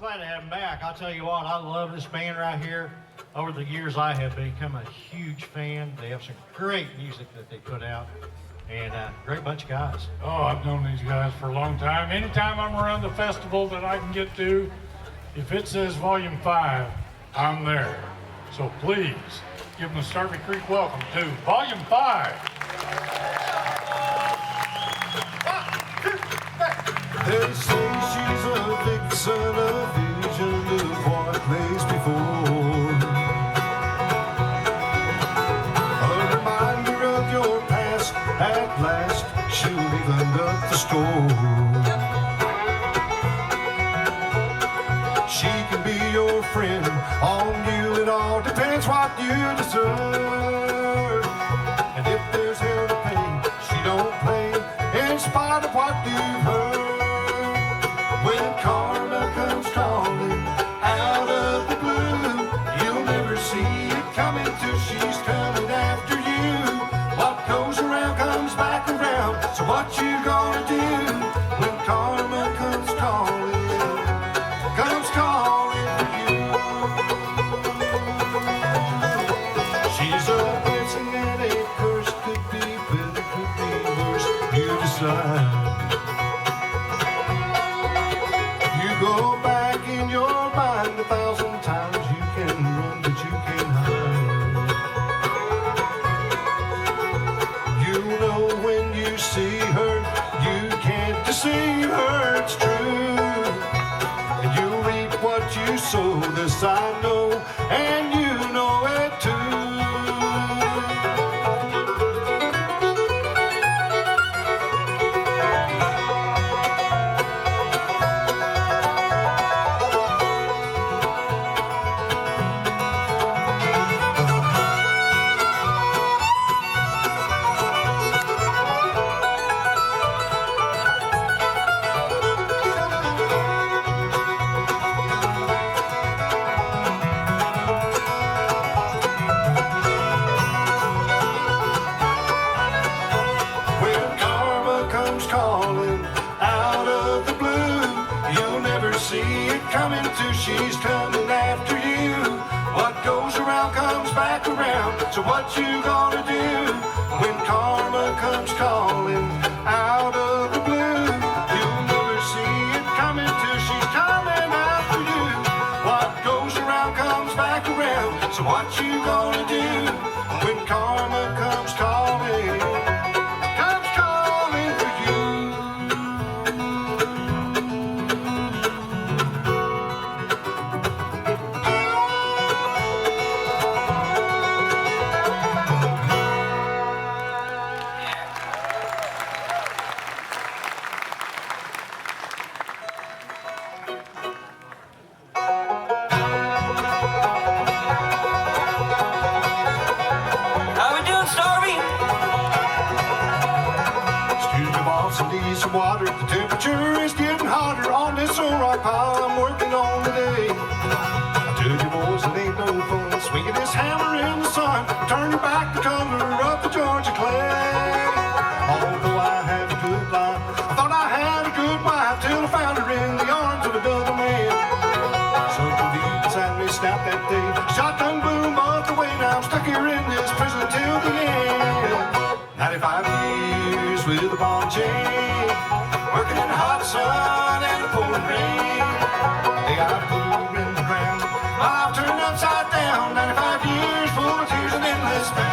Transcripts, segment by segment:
Glad to have him back. I'll tell you what, I love this band right here. Over the years, I have become a huge fan. They have some great music that they put out, and great bunch of guys. Oh, I've known these guys for a long time. Anytime I'm around the festival that I can get to, if it says Volume 5, I'm there. So please, give them a Starvy Creek welcome to Volume 5. They say she's a vixen, a vision of what lays before. A reminder of your past, at last she'll even up the score. She can be your friend, on you it all depends what you deserve. And if there's hell to pay, she don't play, in spite of what you've heard. When karma comes crawling out of the blue, you'll never see it coming till she's coming after you. What goes around comes back around, so what you gonna do when karma comes calling for you? She's a blessing and a curse, could be better, could be worse, you decide. Go back in your mind 1,000 times. You can run, but you can't hide. You know when you see her, you can't deceive her, it's true. And you reap what you sow, this I know, and you know it too. Coming till she's coming after you. What goes around comes back around, so what you gonna do when karma comes calling out of the blue? You'll never see it coming till she's coming after you. What goes around comes back around, so what you gonna do when karma comes calling? Comes calling for you. Some water, the temperature is getting hotter on this old rock pile I'm working on today. I tell you boys, it ain't no fun swinging this hammer in the sun, turning back the color of the Georgia clay. Although I had a good life, I thought I had a good wife till I found her in the arms of another man. Something deep inside me snapped that day, shotgun boom month away, now I'm stuck here in this prison till the end. 95 years with a ball and chain, working in the hot sun and the pouring rain. They got a pool in the ground, I've turned upside down. 95 years full of tears and endless pain.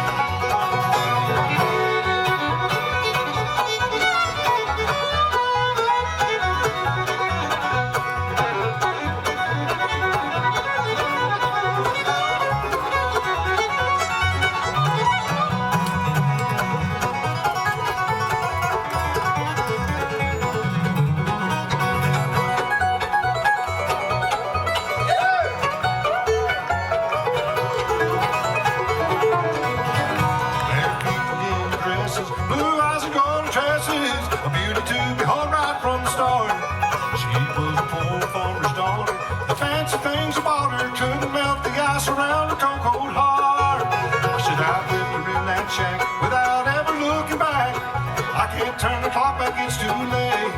Couldn't melt the ice around her cold heart. I said I've lived her in that shack without ever looking back. I can't turn the clock back, it's too late.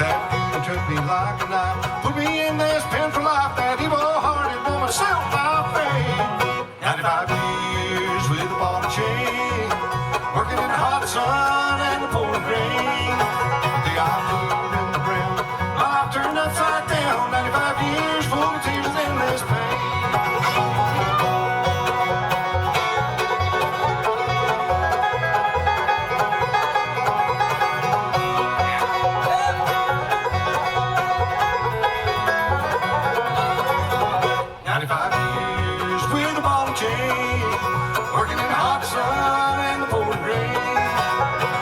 That beauty cut me like a knife. Put me in this pen for life, that evil-hearted woman sealed my fate. 95 years with a ball and chain, working in the hot sun and the pouring rain. The eye flew in the ground, my life turned upside down. 95 years full of tears and endless pain. 95 years with a ball and chain, working in the hot sun and the pouring rain.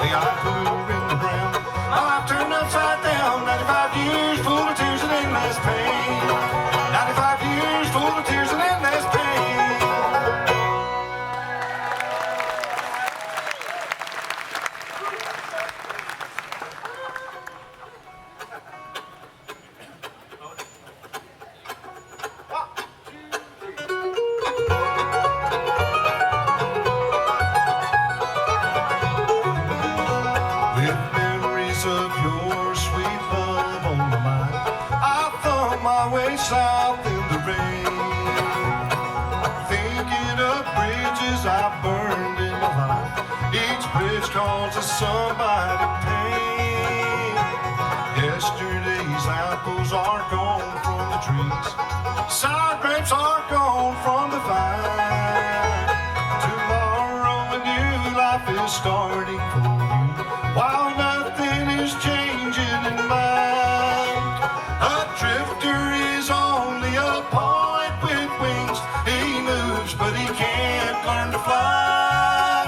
The eye flew in the ground, my life turned upside down. 95 years full of tears and endless pain. 95 years full of tears and endless pain. With memories of your sweet love on my mind, I thumb my way south in the rain, thinking of bridges I burned in my life. Each bridge causes somebody pain. Yesterday's apples are gone from the trees, sour grapes are gone from the vine. Tomorrow a new life is starting for you, while nothing is changing in mine. A drifter is only a poet with wings. He moves, but he can't learn to fly.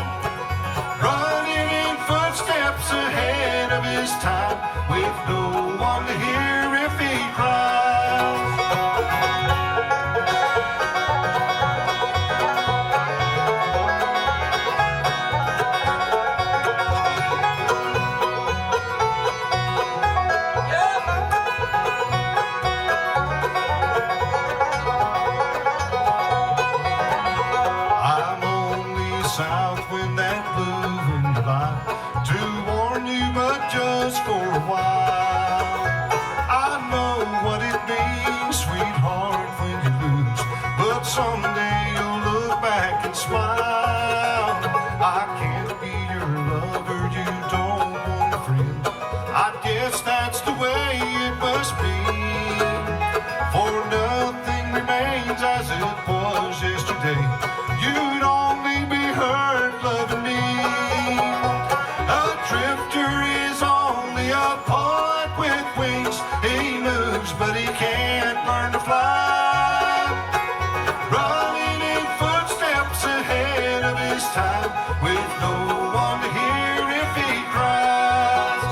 Running in footsteps ahead of his time, with no one to hear if he cries. I'm only south when that blue wind light to warn you, but just for a while. I know what it means, sweetheart, when you lose, but someday you'll look back and smile. I can't be your lover, you don't want a friend. I guess that's the way it must be, for nothing remains as it was yesterday. You'd only be hurt loving me. A drifter is only a poet with wings. He moves, but he can't learn to fly. Running in footsteps ahead of his time, with no one to hear if he cries.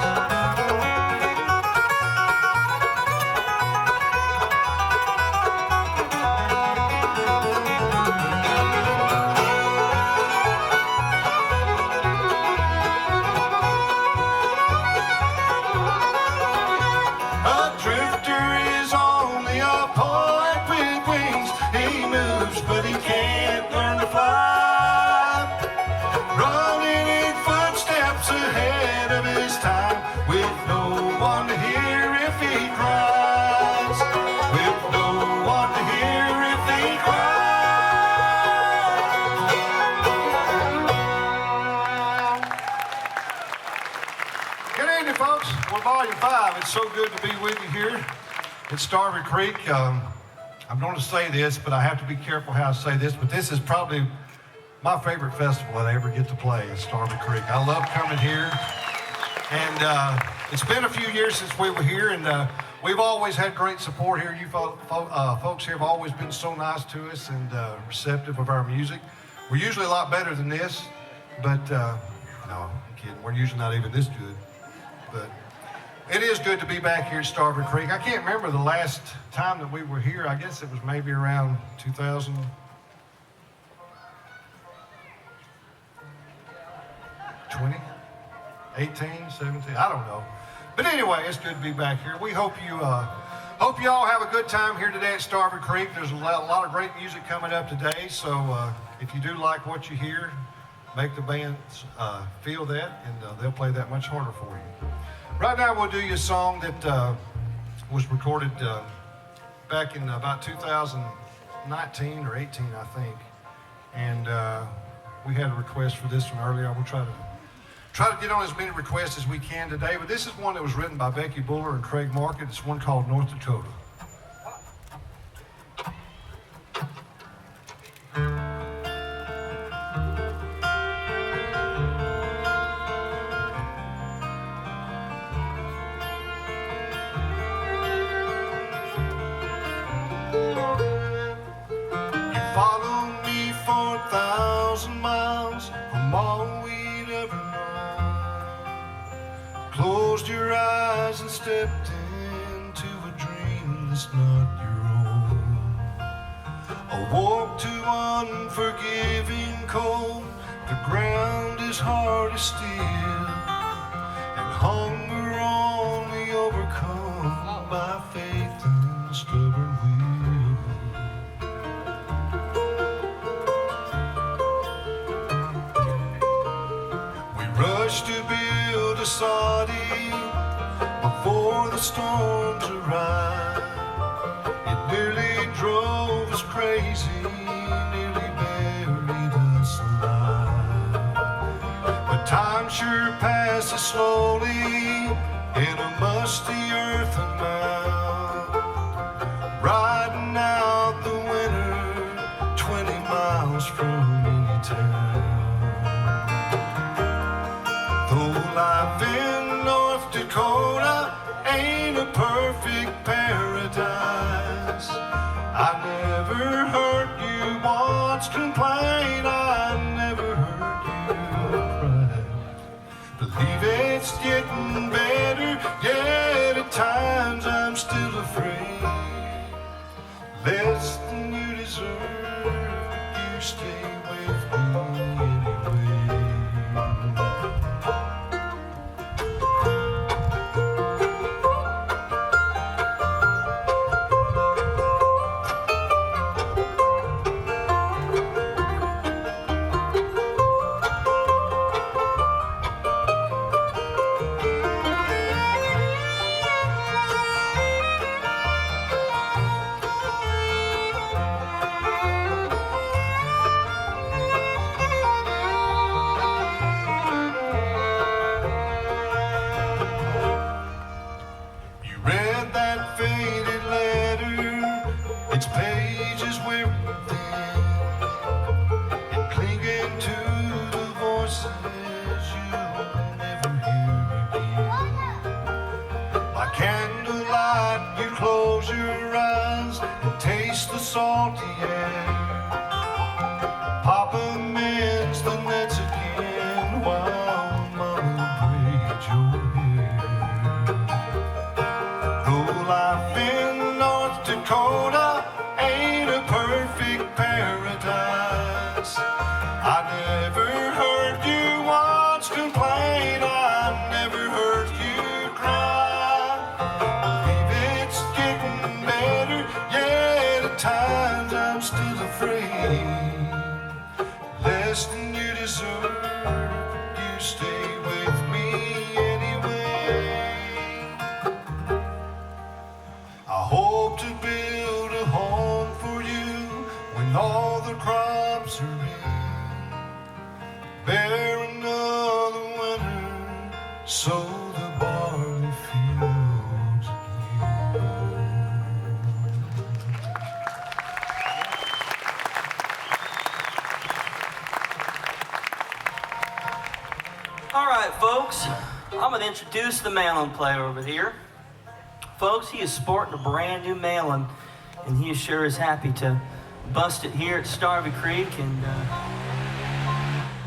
A drifter is only a poet with wings. He moves, but he can't learn to fly. Running in footsteps ahead of his time, with no one to hear if he cries. With no one to hear if he cries. Good evening, folks. We're Volume 5. It's so good to be with you here at Starvy Creek. I'm going to say this, but I have to be careful how I say this, but this is probably my favorite festival that I ever get to play at Starvy Creek. I love coming here, and it's been a few years since we were here, and we've always had great support here. You folks here have always been so nice to us and receptive of our music. We're usually a lot better than this, but no, I'm kidding. We're usually not even this good, but it is good to be back here at Starvy Creek. I can't remember the last time that we were here. I guess it was maybe around 2020, 18, 17, I don't know. But anyway, it's good to be back here. We hope you all have a good time here today at Starvy Creek. There's a lot of great music coming up today, so if you do like what you hear, make the band feel that, and they'll play that much harder for you. Right now, we'll do you a song that was recorded back in about 2019 or 18, I think. And we had a request for this one earlier. We'll try to get on as many requests as we can today. But this is one that was written by Becky Buller and Craig Market. It's one called North Dakota. Closed your eyes and stepped into a dream that's not your own. A walk to unforgiving cold. The ground is hard as steel, and hunger only overcome by faith and stubborn will. We rush to build a soddy before the storms arrive. It nearly drove us crazy, nearly buried us alive. But time sure passes slowly in a musty earthen mound, riding out the winter 20 miles from any town. Though life in North Dakota ain't a perfect paradise, I never heard you once complain, I never heard you cry. Believe it's getting better, yet at times I'm still afraid. Less than you deserve, you stay with me anyway. Its pages wear thin, and clinging to the voices you'll never hear again. By candlelight, you close your eyes and taste the salty air. Papa mends the nets again while Mama braids your hair. Though life in North Dakota ain't a perfect paradise, I never heard you once complain, I never heard you cry. Believe it's getting better, yet at times I'm still afraid. Less than you deserve, you stay with me anyway. I hope to build a home for you when all the crops are in. Bear another winter, sow the barley fields again. All right, folks, I'm going to introduce the mandolin player over here. Folks, he is sporting a brand new mandolin, and he sure is happy to bust it here at Starvy Creek. And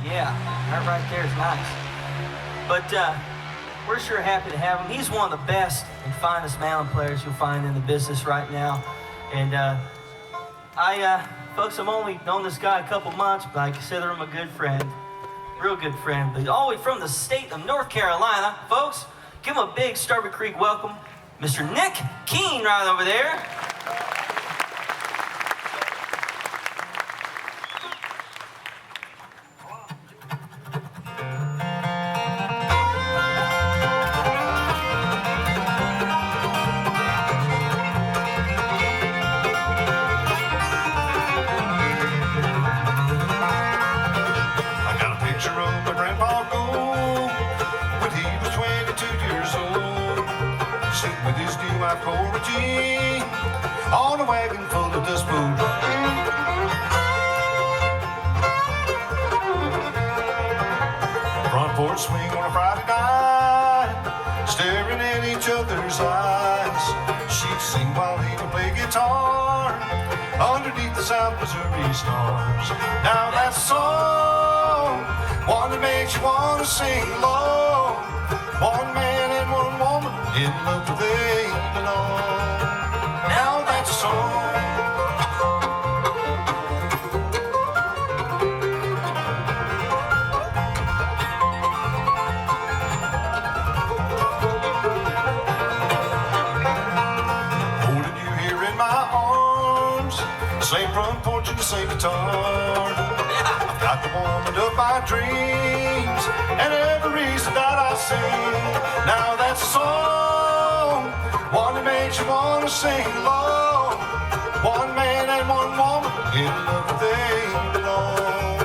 yeah, that right there is nice. But we're sure happy to have him. He's one of the best and finest mandolin players you'll find in the business right now. And folks, I've only known this guy a couple months, but I consider him a good friend. Real good friend. But all the way from the state of North Carolina, folks, give him a big Starvy Creek welcome. Mr. Nick Keene right over there. wife Cora Jean on a wagon full of dust boot. Front porch swing on a Friday night, staring at each other's eyes. She'd sing while he would play guitar underneath the South Missouri stars. Now that's a song, one that makes you want to sing along. One man and one woman in love till they belong. Now that's a song. Holding you here in my arms, same front porch and the same guitar. I've got the woman of my dreams and every reason that I sing. Now that's a song, one that makes you want to sing along. One man and one woman in love they belong.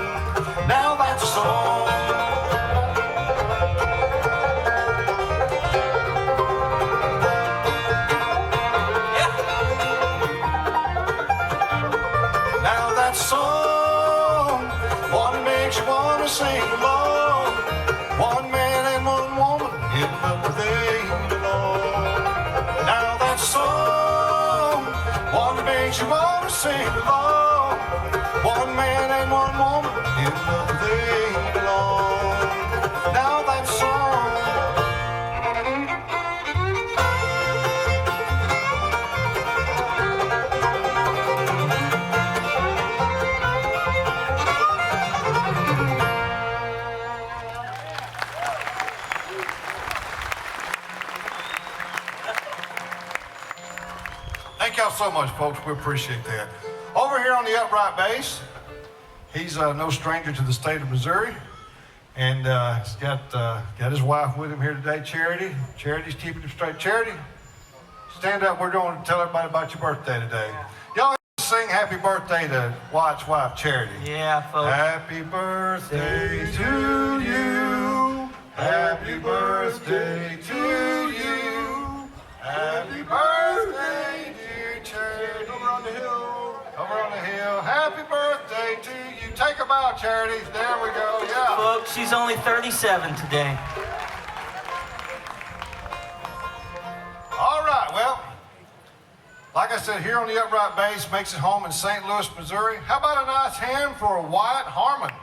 Now that's a song. Now that's a song, one that makes you want to sing along. One man and one woman in love they belong. Now that's a song, one that makes you want to sing along. One man and one woman in love they belong. Now that's a song. Thank y'all so much, folks. We appreciate that. Over here on the upright bass, he's no stranger to the state of Missouri, and he's got his wife with him here today, Charity. Charity's keeping him straight. Charity, stand up. We're going to tell everybody about your birthday today. Y'all sing happy birthday to Wyatt's wife, Charity. Yeah, folks. Happy birthday to you. Happy birthday to you. Happy birthday, dear Charity. Over on the hill. Over on the hill. Happy birthday to you. Take a bow, Charity. There we go. Yeah. Folks, she's only 37 today. All right. Well, like I said, here on the upright bass, makes it home in St. Louis, Missouri. How about a nice hand for Wyatt Harmon?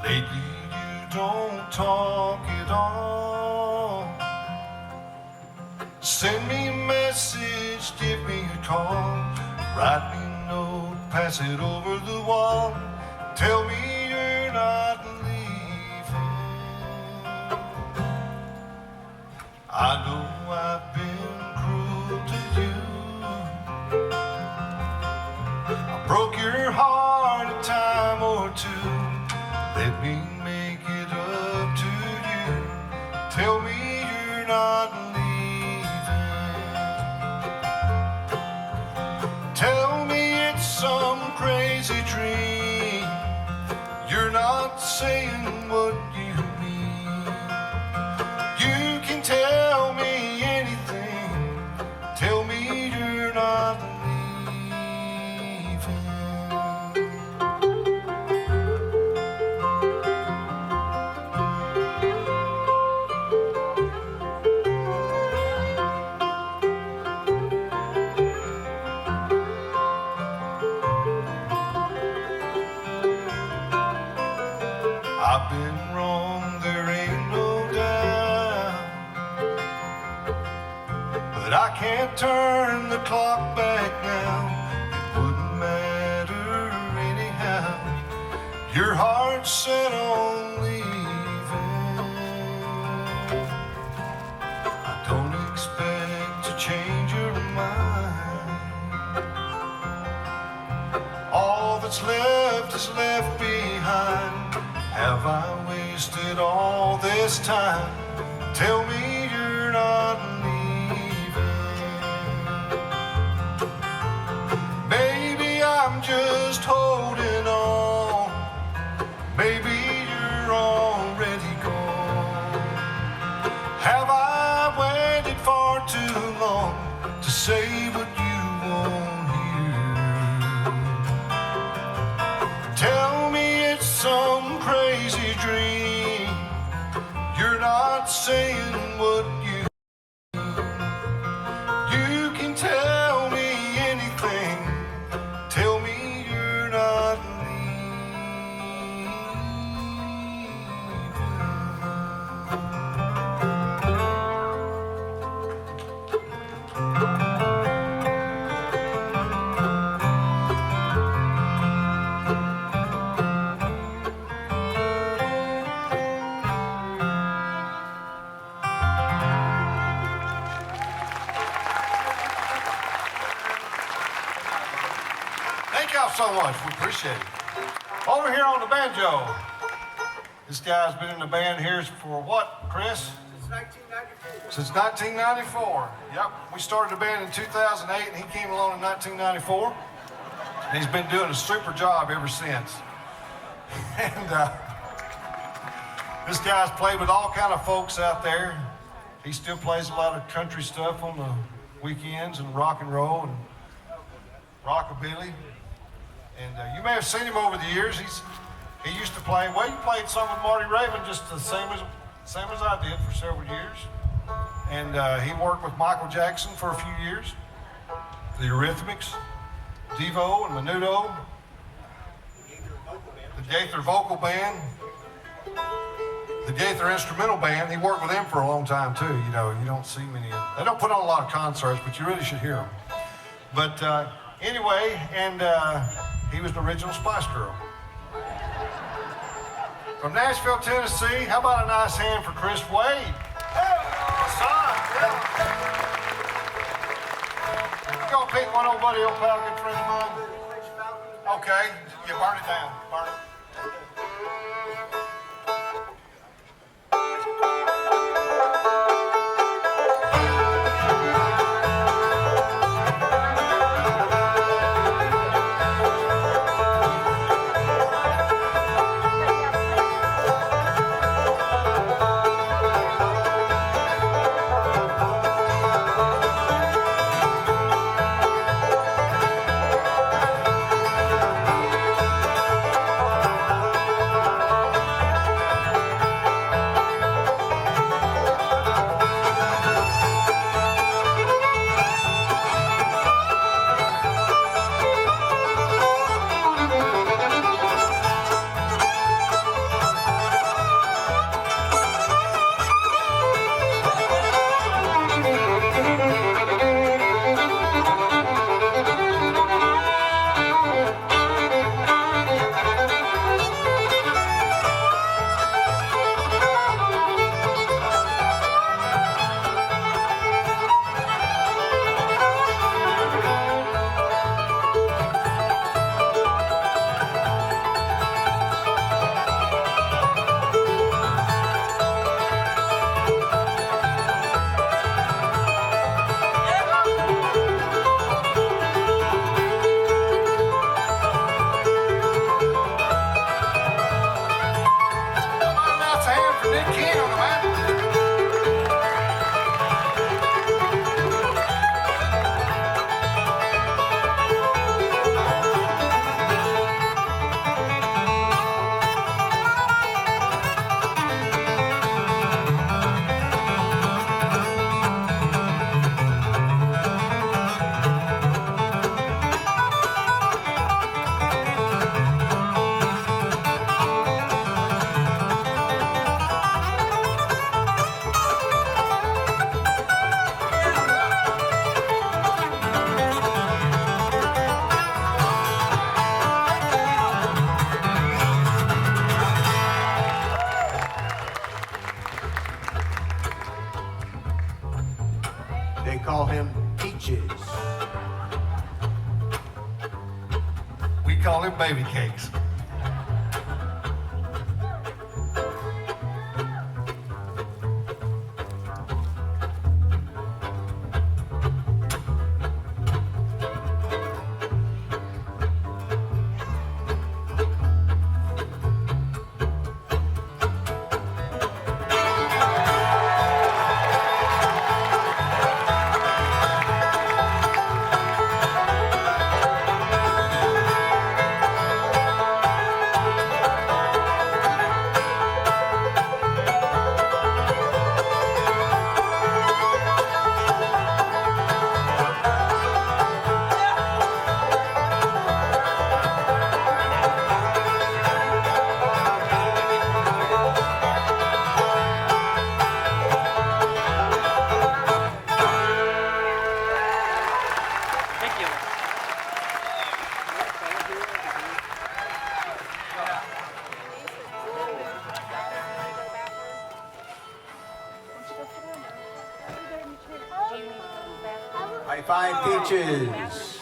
Lately you don't talk at all. Send me a message, give me a call. Write me a note, pass it over the wall. Tell me you're not leaving. I know I've been cruel to you. I broke your heart a time or two. Let me make it up to you. Tell me you're not leaving. Tell me it's some crazy dream. You're not saying what you mean. You can tell me anything. Tell me you're not leaving. I've been wrong, there ain't no doubt. But I can't turn the clock back now. It wouldn't matter anyhow. Your heart's set on leaving. I don't expect to change your mind. that's left is left behind. Have I wasted all this time? Tell me you're not leaving. Maybe I'm just holding on. Maybe you're already gone. Have I waited far too long to say what you won't hear? Tell me it's some crazy dream. You're not saying what you mean. You can tell me anything. Tell me you're not Thank y'all so much. We appreciate it. Over here on the banjo. This guy's been in the band here for what, Chris? Since 1994. Yep. We started the band in 2008 and he came along in 1994. And he's been doing a super job ever since. And this guy's played with all kind of folks out there. He still plays a lot of country stuff on the weekends and rock and roll and rockabilly. And you may have seen him over the years. He used to play, well, he played some with Marty Raven just the same as I did for several years. And he worked with Michael Jackson for a few years. The Eurythmics, Devo and Menudo. The Gaither Vocal Band. The Gaither Instrumental Band. He worked with them for a long time too. You know, you don't see many of them. They don't put on a lot of concerts, but you really should hear them. But anyway, and he was the original Spice Girl. From Nashville, Tennessee, how about a nice hand for Chris Wade? Son, yeah. You gonna pick one old buddy, old pal, good friend of mine? Okay, you burn it down, burn it. call him baby cakes. High five, Peaches.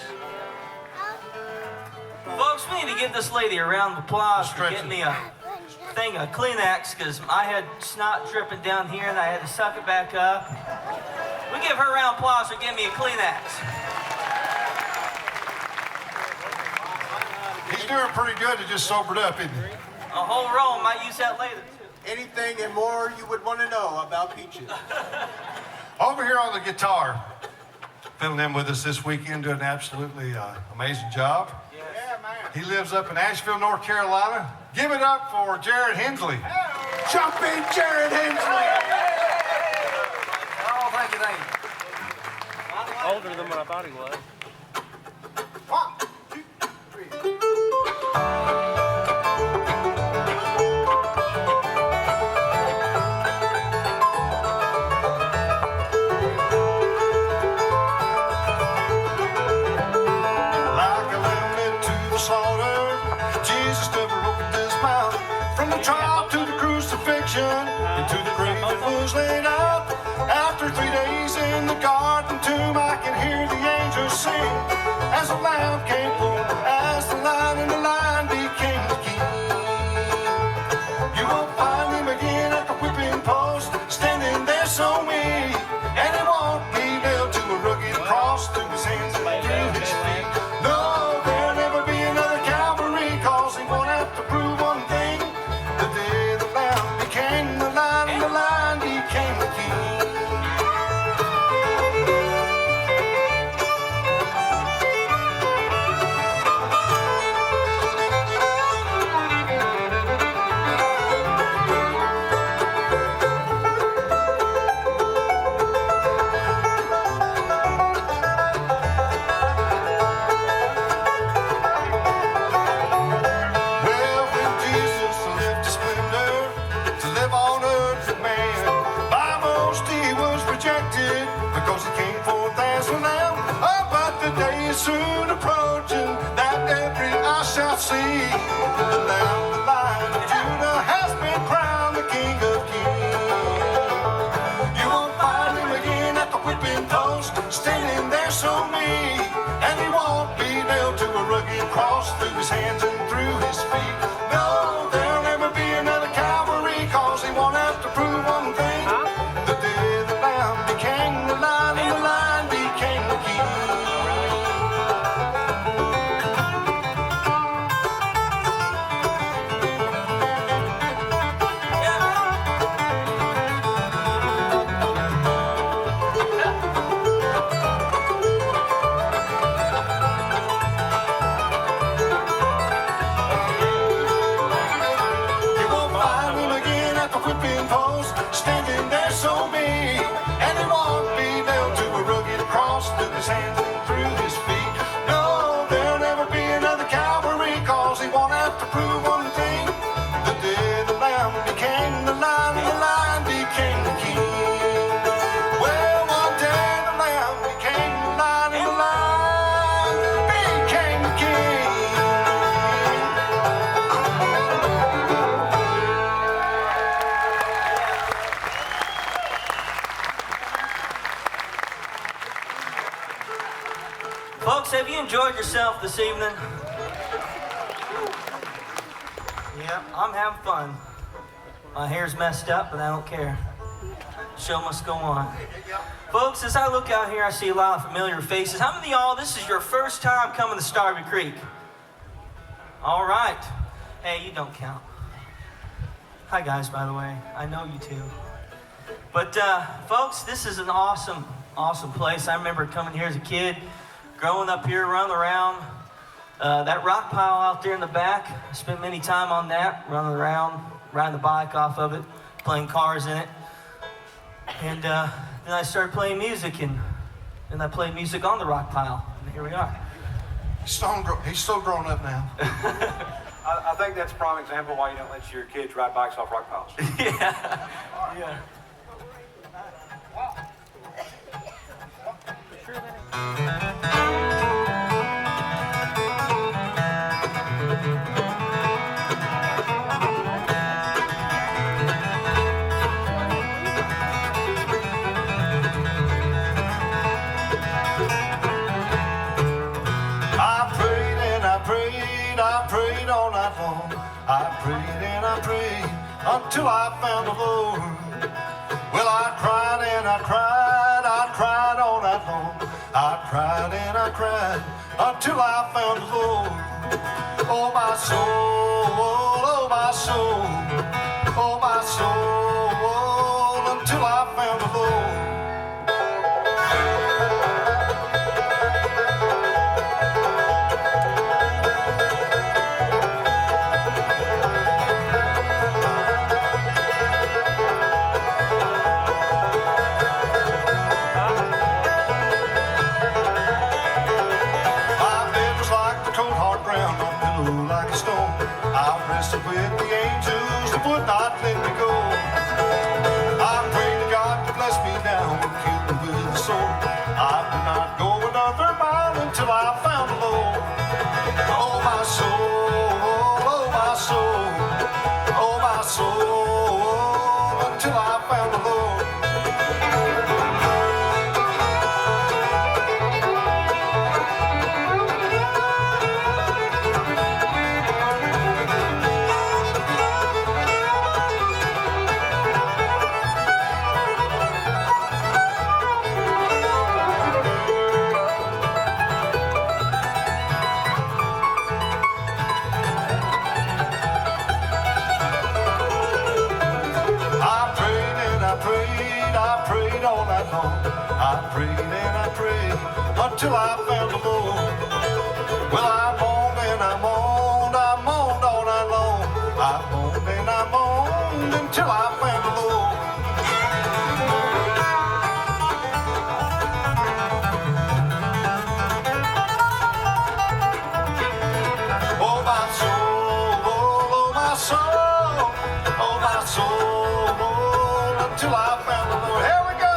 Folks, we need to give this lady a round of applause for getting me a thing of Kleenex, because I had snot dripping down here and I had to suck it back up. We give her a round of applause for getting me a Kleenex. He's doing pretty good. He just sobered up, isn't he? A whole roll, might use that later. Anything and more you would want to know about Peaches? Over here on the guitar, filling in with us this weekend, doing an absolutely amazing job. Yeah, man. He lives up in Asheville, North Carolina. Give it up for Jared Hensley. Jump in, Jared Hensley. Oh, thank you. Older than what I thought he was. 1, 2, 3. Like a lamb led to the slaughter, Jesus never opened his mouth. From the trial to the crucifixion, and to the grave that was laid out. After 3 days in the garden tomb, I can hear the angels sing. As the lamb came forth, as the lion and the lion became the king. You won't find him again at the whipping post, standing there so meek. And he won't be nailed to a rugged cross, through his hands and through his feet. No, there'll never be another Calvary, cause he won't have to prove one thing. The day the lamb became the lion and the lion became the king. Well, when Jesus left his splendor to live on earth with man, by most he was rejected because he came forth as a lamb. Oh, but the day is soon approaching that every eye shall see. The Lamb, the Lion of Judah, has been crowned the King of Kings. You won't find him again at the whipping post, standing there so meek. And he won't be nailed to a rugged cross, through his hands and through his feet. No, there'll never be another Calvary, cause he won't have to prove one thing. The day the lamb became the lion and the lion became the king. You won't find him again at the whipping post, standing there so meek. And he won't be nailed to a rugged cross, through his hands and through his feet. No, there'll never be another Calvary, cause he won't have to prove one thing. The day the lamb became the lion and the lion became the king. Well, one day the lamb became the lion and the lion became the king. Folks, have you enjoyed yourself this evening? Yeah, I'm having fun. My hair's messed up, but I don't care. Show must go on. Folks, as I look out here, I see a lot of familiar faces. How many of y'all, this is your first time coming to Starvy Creek? All right. Hey, you don't count. Hi, guys, by the way. I know you too. But, folks, this is an awesome, awesome place. I remember coming here as a kid, growing up here, running around. That rock pile out there in the back, I spent many time on that, running around, riding the bike off of it, playing cars in it. And then I started playing music, and I played music on the rock pile, and here we are. He's so grown up now. I think that's a prime example why you don't let your kids ride bikes off rock piles. Yeah. Yeah. I prayed all night long. I prayed and I prayed until I found the Lord. Well, I cried and I cried all night long. I cried and I cried until I found the Lord. Oh, my soul, oh, my soul, oh, my soul, until I found the Lord. With the angels that would not let me go. I prayed to God to bless me now and kill me with the sword. I would not go another mile until I found the Lord. Oh, my soul, oh, my soul, oh, my soul, until I found the Lord. I prayed and I prayed until I found the Lord. Well, I moaned and I moaned all night long. I moaned and I moaned until I found the Lord. Oh, my soul, oh, my soul, oh, my soul, until I found the Lord. Here we go.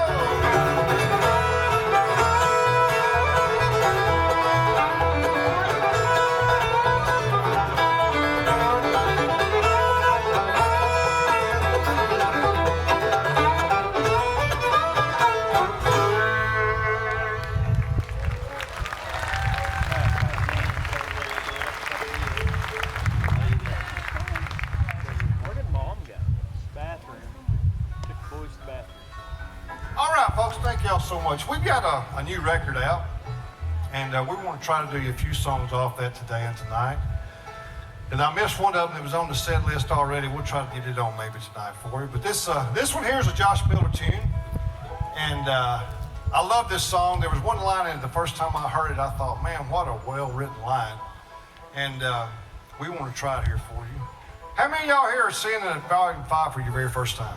Thank y'all so much. We've got a new record out, and we want to try to do a few songs off that today and tonight. And I missed one of them that was on the set list already. We'll try to get it on maybe tonight for you. But this one here is a Josh Miller tune, and I love this song. There was one line in it the first time I heard it. I thought, man, what a well-written line. And we want to try it here for you. How many of y'all here are singing at Volume 5 for your very first time?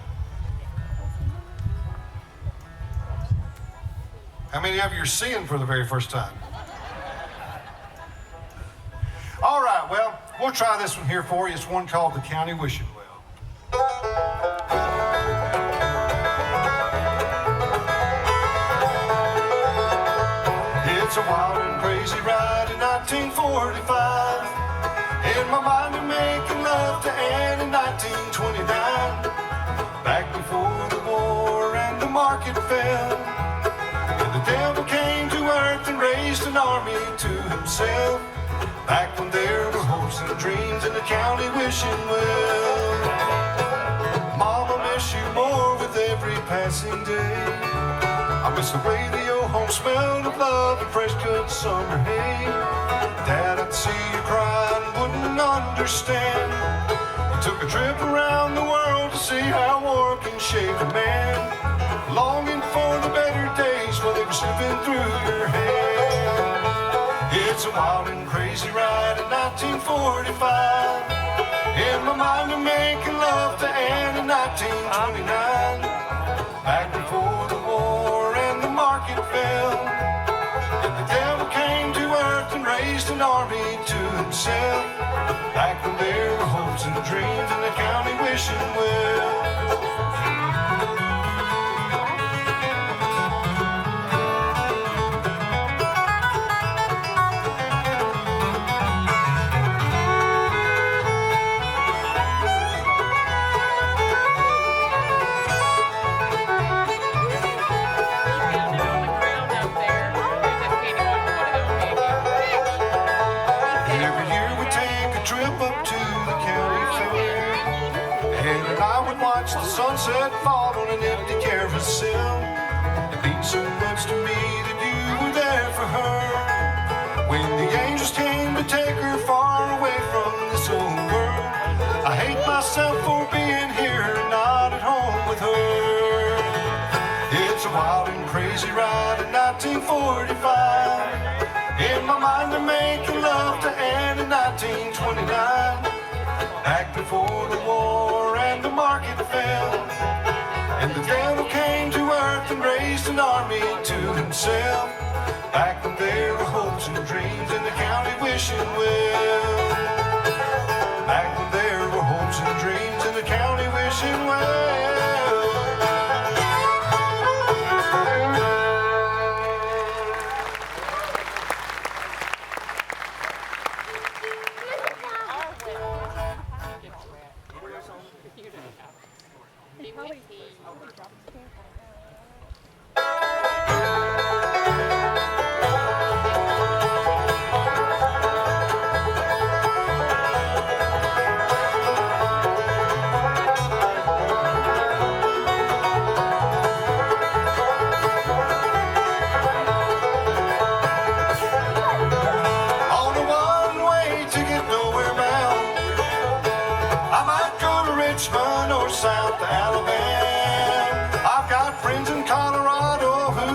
How many of you are seeing for the very first time? All right, well, we'll try this one here for you. It's one called The County Wishing Well. It's a wild and crazy ride in 1945. In my mind, I'm making love to Ann in 1929. Back before the war and the market fell. The devil came to earth and raised an army to himself. Back when there were hopes and dreams in the county wishing well. Mama, miss you more with every passing day. I miss the way the old home smelled of love and fresh cut summer hay. Dad, I'd see you cry and wouldn't understand. You took a trip around the world to see how war can shape a man. Longing for the better days while they were slipping through your hand. It's a wild and crazy ride in 1945. In my mind I'm making love to Anne in 1929. Back before the war and the market fell, and the devil came to earth and raised an army to himself. Back when there were hopes and dreams in the county wishing well. The sunset fall on an empty carousel. It means so much to me that you were there for her. When the angels came to take her far away from this old world, I hate myself for being here and not at home with her. It's a wild and crazy ride in 1945. In my mind I'm making love to Anne in 1929. Back before the war and the market fell, and the devil came to earth and raised an army to himself. Back when there were hopes and dreams in the county wishing well. Back when there were hopes and dreams in the county wishing well.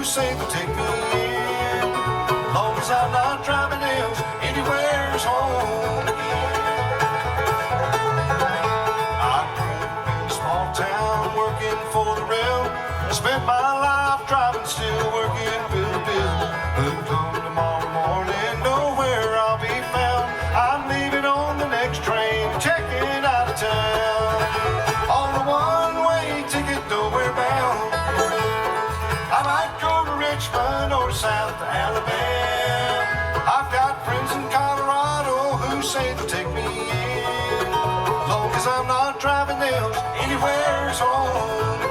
Say they'll take me in, long as I'm not driving else anywhere's home again. I grew up in a small town working for the rail. I spent my life driving, still working bill to bill. But come tomorrow morning, nowhere I'll be found. I'm leaving on the next train, checking out of town. On a one-way ticket, nowhere bound. I might go to Richmond or South Alabama. I've got friends in Colorado who say they'll take me in, long as I'm not driving else anywhere's home again.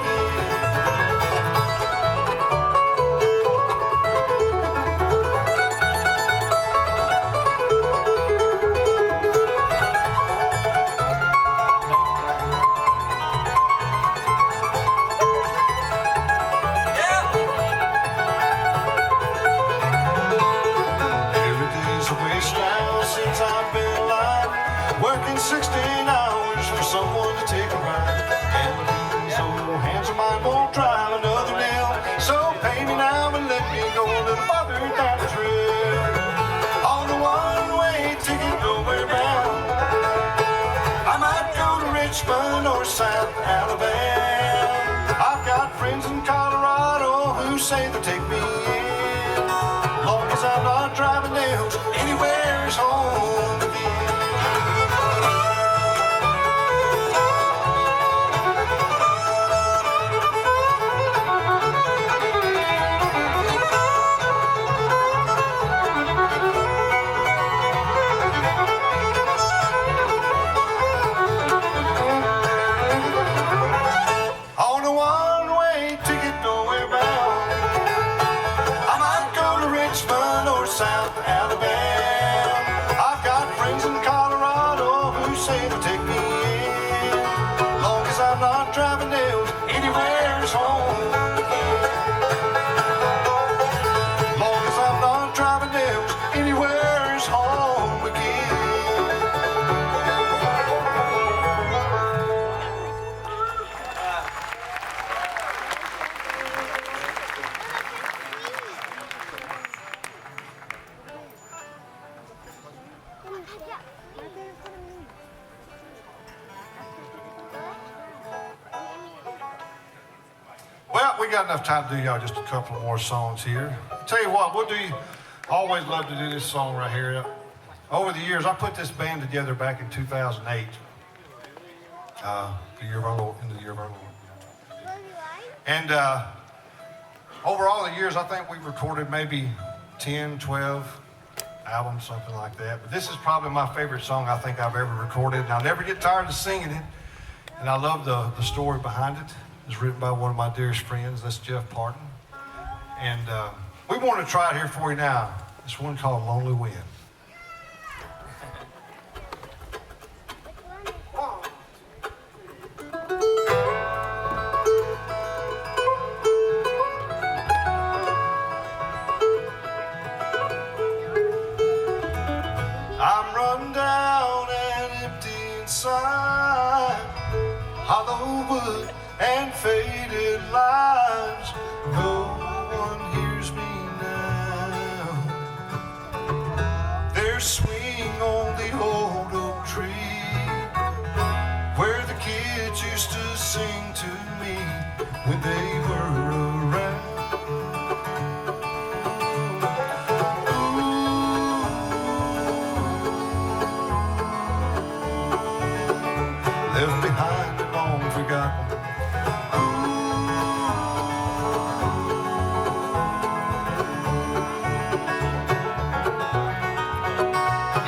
Since I've been alive, working 16 hours for someone to take a ride. And these old hands of mine won't drive another nail, so pay me now and let me go a little farther down the trail. On a one-way ticket, nowhere bound. I might go to Richmond or South Alabama. I've got friends in Colorado who say they'll take me in, long as I'm not driving nails anywhere's home again. we got enough time to do y'all just a couple more songs here. Tell you what, we'll do. Always love to do this song right here. Over the years, I put this band together back in 2008. The year of our Lord, in the year of our Lord. And over all the years, I think we've recorded maybe 10, 12 albums, something like that. But this is probably my favorite song I think I've ever recorded. And I'll never get tired of singing it. And I love the story behind it. It's written by one of my dearest friends. That's Jeff Parton. And we want to try it here for you now. This one called Lonely Wind. I'm run down and empty inside, hollow wood and faded lives. No one hears me now. There's swing on the old oak tree, where the kids used to sing to me when they were around. Left behind and long forgotten.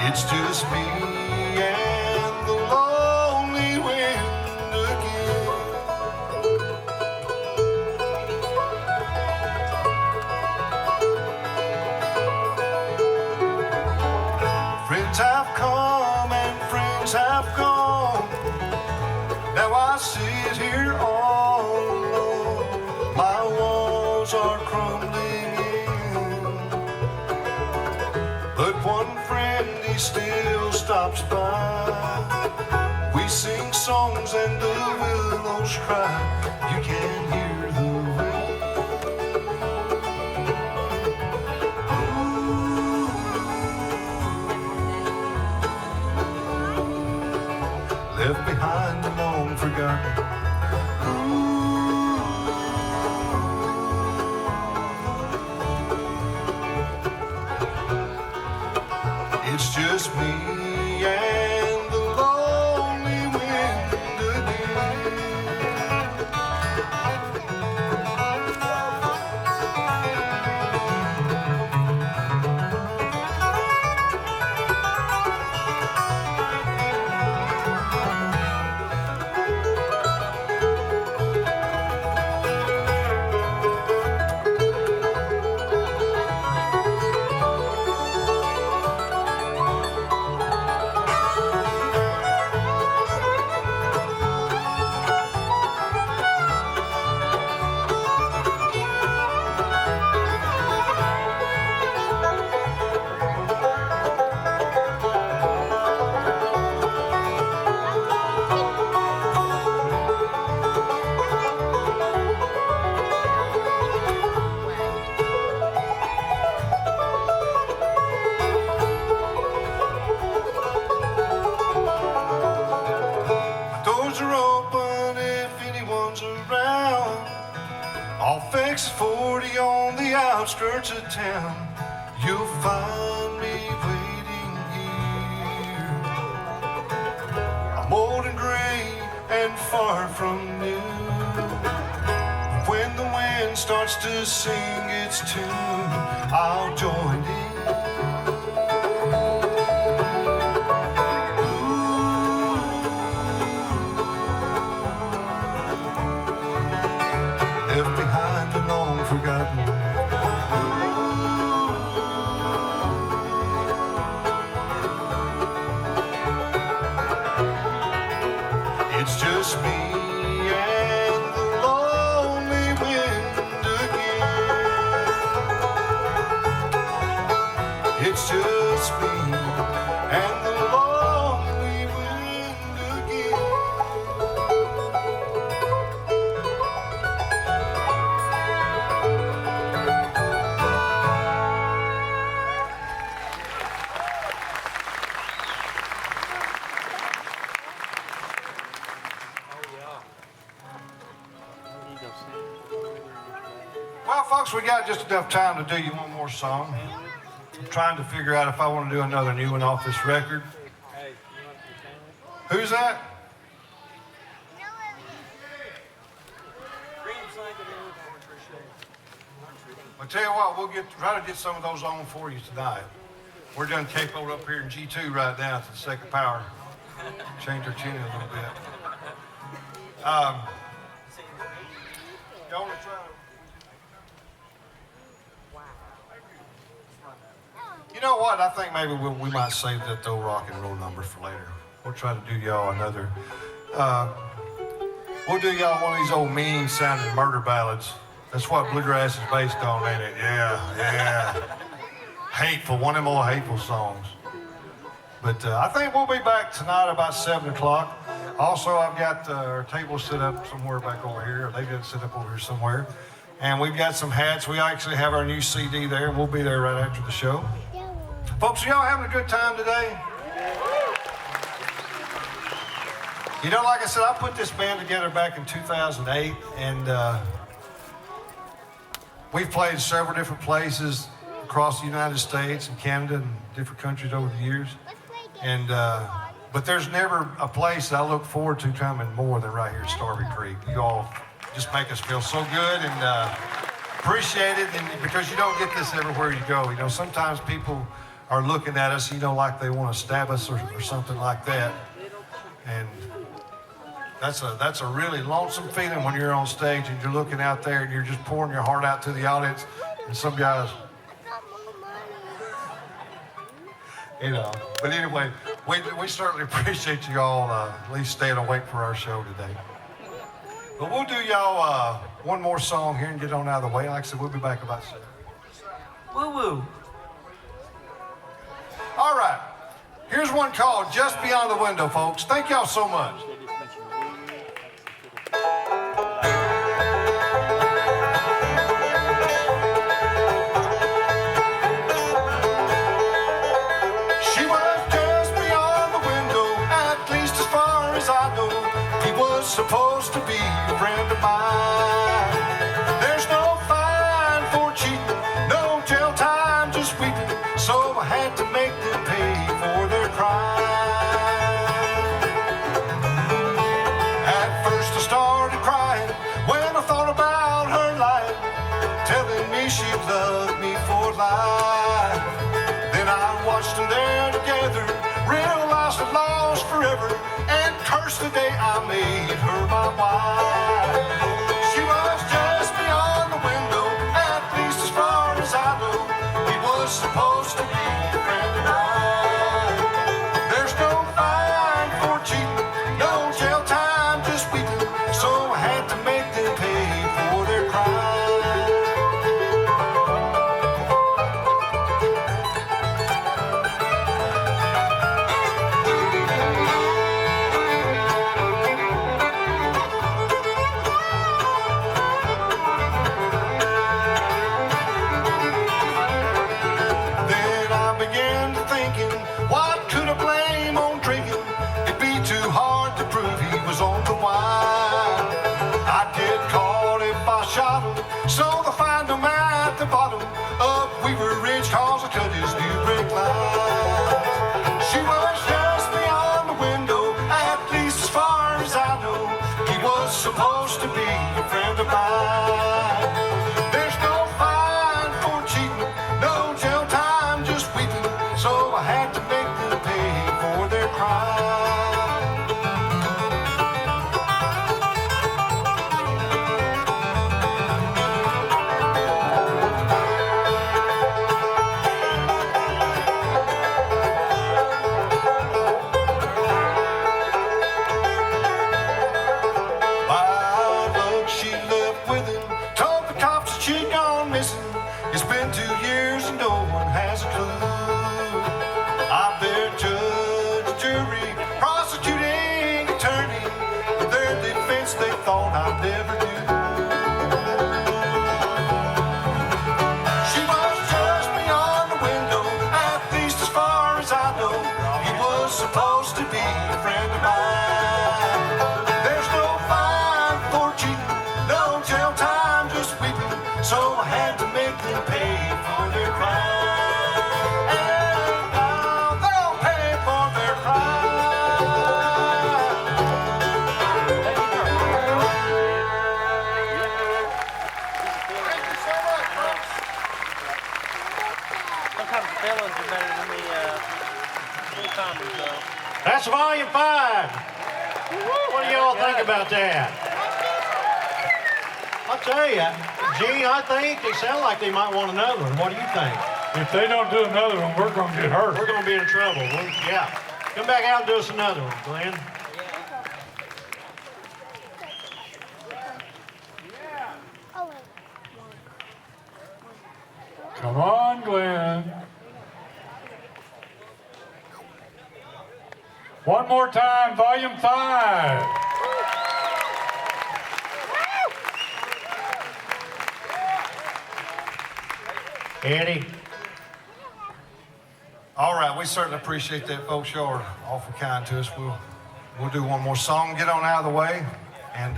It's just me and the lonely wind again. Friends have come and friends have gone. Now I sit here all alone. My walls are crumbling in, but one friend, he still stops by. We sing songs and the willows cry. You can hear the wind. Left behind and long forgotten. It's just me and the lonely wind again. Doors are open if anyone's around. Off X40 on the outskirts of town. You'll find me waiting here. I'm old and gray and far from new. When the wind starts to sing its tune, I'll join in. Left behind and long forgotten. It's just me and the lonely wind again. It's just me and the lonely wind again. folks, we got just enough time to do you one more song. I'm trying to figure out if I want to do another new one off this record. Who's that? I'll tell you what, we'll try to get some of those on for you tonight. We're done capoed up here in G2 right now to the second power. Change our tune a little bit. Y'all want to try to... You know what? I think maybe we might save that old rock and roll number for later. We'll try to do y'all another. We'll do y'all one of these old mean sounding murder ballads. That's what Bluegrass is based on, ain't it? Yeah. Hateful, one of them old hateful songs. But I think we'll be back tonight about 7 o'clock. Also, I've got our table set up somewhere back over here. They did set up over here somewhere. And we've got some hats. We actually have our new CD there. We'll be there right after the show. Folks, are y'all having a good time today? You know, like I said, I put this band together back in 2008, and we've played several different places across the United States and Canada and different countries over the years. And but there's never a place that I look forward to coming more than right here at Starvy Creek. You all just make us feel so good and appreciate it, and because you don't get this everywhere you go. You know, sometimes people are looking at us, you know, like they want to stab us or something like that. And that's a really lonesome feeling when you're on stage and you're looking out there and you're just pouring your heart out to the audience, and some guys, you know. But anyway, we certainly appreciate you all at least staying awake for our show today. But we'll do y'all one more song here and get on out of the way. Like I said, we'll be back about 7. Woo-woo. All right. Here's one called Just Beyond the Window, folks. Thank y'all so much. She was just beyond the window, at least as far as I know. He was supposed to be a friend of mine. There's no fine for cheating, no jail time, just weeping. So I had to make them pay for their crime. At first I started crying when I thought about her life, telling me she loved me for life. Then I watched them there together, realized I lost forever, and cursed the day I made her my wife. She was just beyond the window, at least as far as I know. He was supposed to be a friend of mine. There's no fine for cheating, no jail time, just weeping. So I had to make them pay for their crime. So they'll find him at the bottom of Weaver Ridge, cause I cut his new brick line. She was just beyond the window, at least as far as I know. He was supposed to be a friend of mine. There's no fine for cheating, no jail time, just weeping. So I had to make them pay for their crime. Supposed to be a friend of mine. There's no fine for cheating, no jail time, just weeping. So I had That's volume 5. What do y'all think about that? I'll tell you, Gene, I think they sound like they might want another one. What do you think? If they don't do another one, we're going to get hurt. We're going to be in trouble. Yeah. Come back out and do us another one, Glenn. Come on, Glenn. One more time, volume 5. Eddie. All right, we certainly appreciate that, folks. Y'all are awful kind to us. We'll do one more song, get on out of the way. And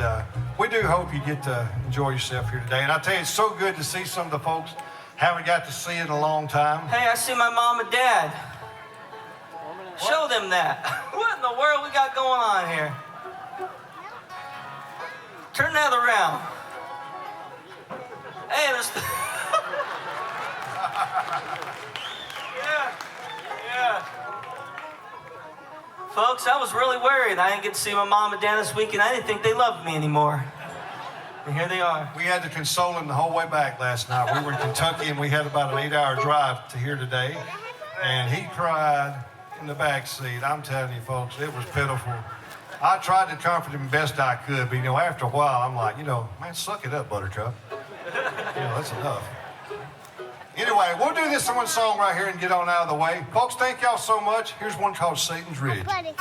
we do hope you get to enjoy yourself here today. And I tell you, it's so good to see some of the folks haven't got to see in a long time. Hey, I see my mom and dad. Show them that. What in the world we got going on here? Turn that around. Hey, there's... Yeah. Folks, I was really worried. I didn't get to see my mom and dad this week, and I didn't think they loved me anymore. And here they are. We had to console him the whole way back last night. We were in Kentucky, and we had about an 8-hour drive to here today. And he cried in the back seat. I'm telling you, folks, it was pitiful. I tried to comfort him best I could, but, after a while, I'm like, man, suck it up, Buttercup. That's enough. Anyway, we'll do this one song right here and get on out of the way. Folks, thank y'all so much. Here's one called Satan's Ridge. I need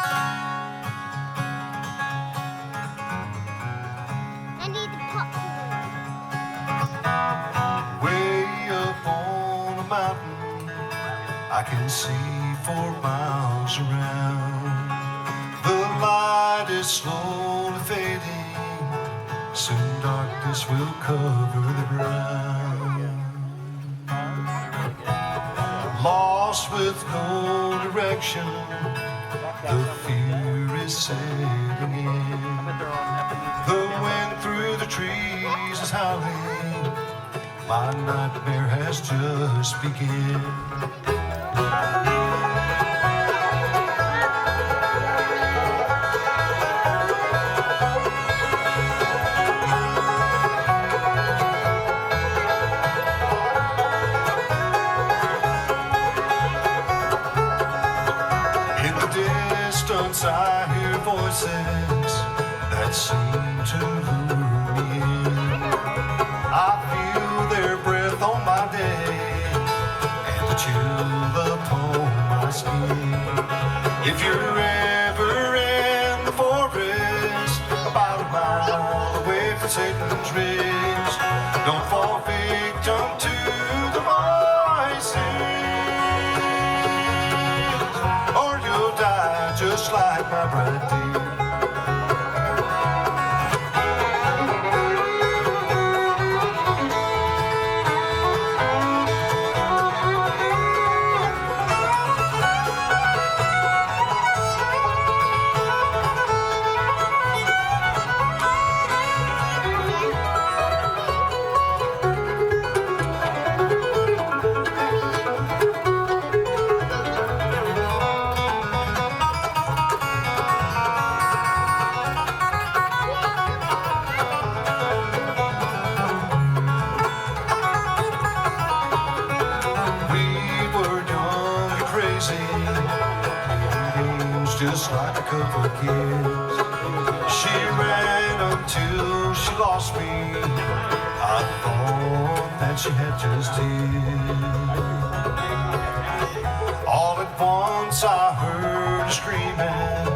the popcorn. Way up on a mountain, I can see 4 miles around. The light is slowly fading, soon darkness will cover the ground. Lost with no direction, the fear is setting in. The wind through the trees is howling, my nightmare has just begun. I hear voices that seem to lure me in. I feel their breath on my neck and the chill upon my skin. If you're ever in the forest, about a mile away from Satan's Ridge, don't fall victim to the voices, or you'll die just like my bright dear. Just like a couple of kids, she ran until she lost me. I thought that she had just did. All at once I heard her screaming,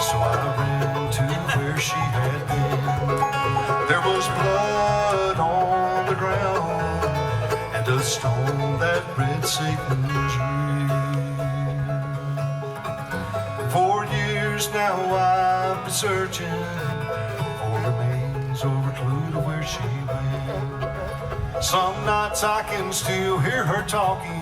so I ran to where she had been. There was blood on the ground and a stone that read Satan's Ridge. Now I've been searching for remains or a clue to where she went. Some nights I can still hear her talking,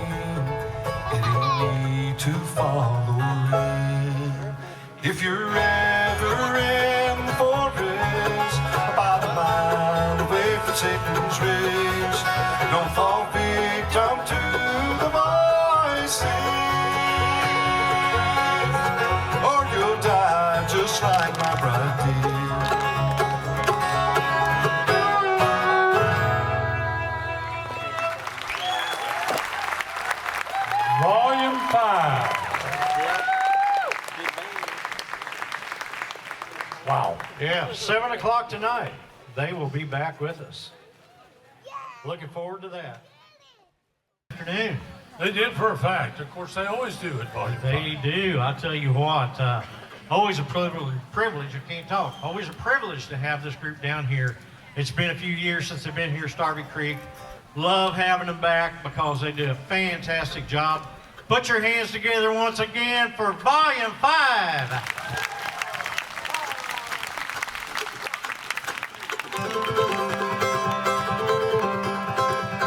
getting me to follow her. If you're ever in the forest, about a mile away from Satan's Ridge, don't fall victim to the voices, or Wow. Yeah, 7 o'clock tonight. They will be back with us. Looking forward to that. Afternoon. They did for a fact. Of course, they always do at Volume 5. They do. I tell you what, always a privilege. I can't talk. Always a privilege to have this group down here. It's been a few years since they've been here, Starvy Creek. Love having them back because they do a fantastic job. Put your hands together once again for Volume 5.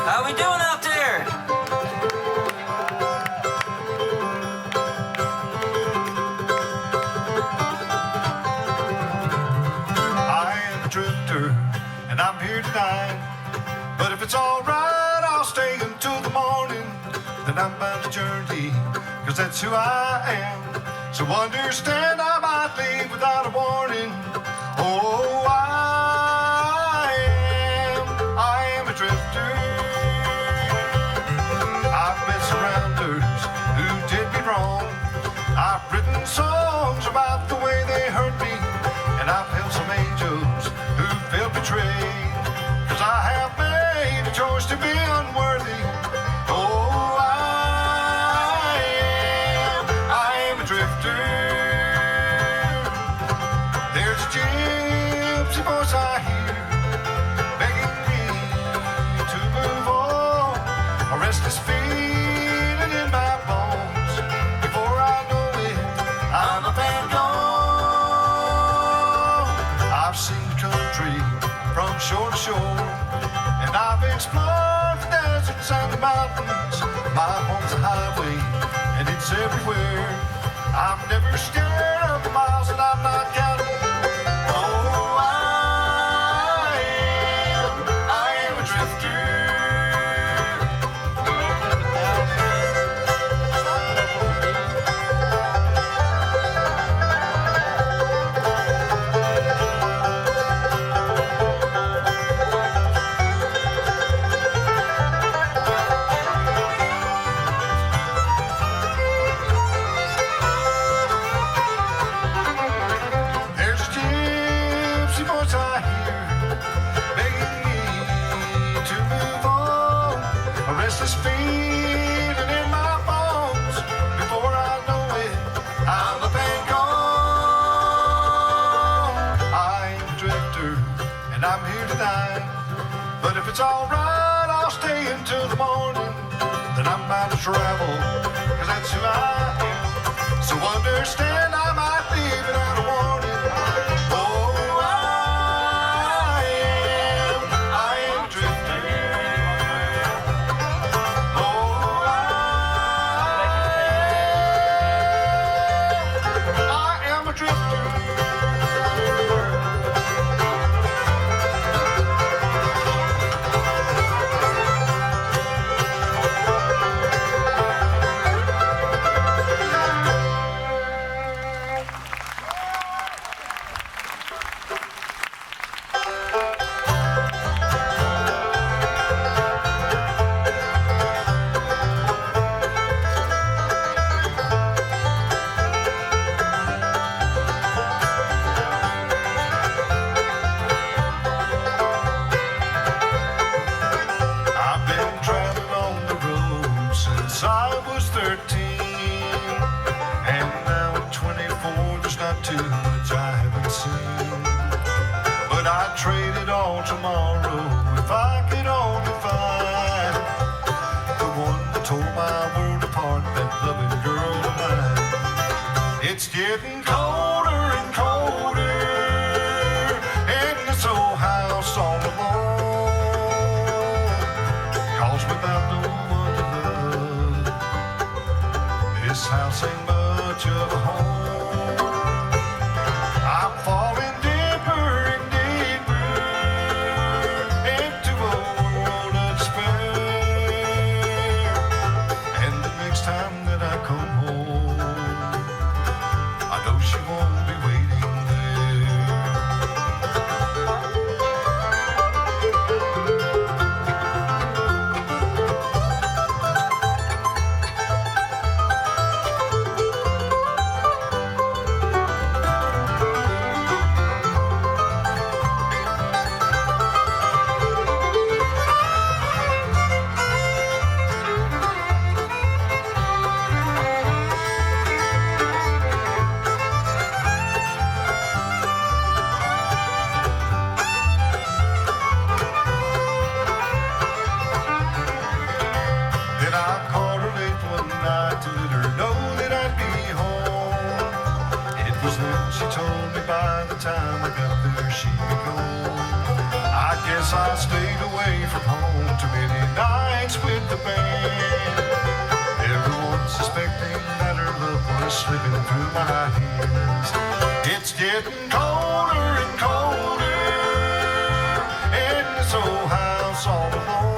How we doing out there? I am a drifter, and I'm here tonight. But if it's all right, I'll stay until the morning. Then I'm bound to journey, 'cause that's who I am. So understand I might leave without a warning. Oh, I am a drifter. I've met surrounders who did me wrong. I've written songs about the way they hurt me. And I've held some angels who felt betrayed. 'Cause I have made a choice to be unworthy. Oh, I am a drifter. There's a gypsy voice I hear begging me to move on. A restless feeling in my bones. Before I know it, I'm a man gone. I've seen the country from shore to shore, and I've explored the deserts and the mountains. My home's a highway, and it's everywhere. I'm never scared of the miles that I'm not counting. Oh, I am a drifter. There's a gypsy voice I hear begging me to move on. A restless feeling in my bones. Before I know it, I'm up and gone. I'm a drifter, and I'm here tonight. But if it's all right, I'll stay until the morning. Then I'm bound to travel, 'cause that's who I am. So understand I might leave without a warning. Oh, I am a drifter. Oh, I am a drifter. I've been traveling on the road since I was 13. And now at 24, there's not too much I haven't seen. But I'd trade it all tomorrow if I could only find the one that tore my world apart, that loving girl of mine. It's getting colder and colder in this old house all alone. 'Cause without no one to love, this house ain't much of a home. I'm falling she told me by the time I got there she'd be gone. I guess I stayed away from home too many nights with the band. Everyone suspecting that her love was slipping through my hands. It's getting colder and colder in this old house all alone.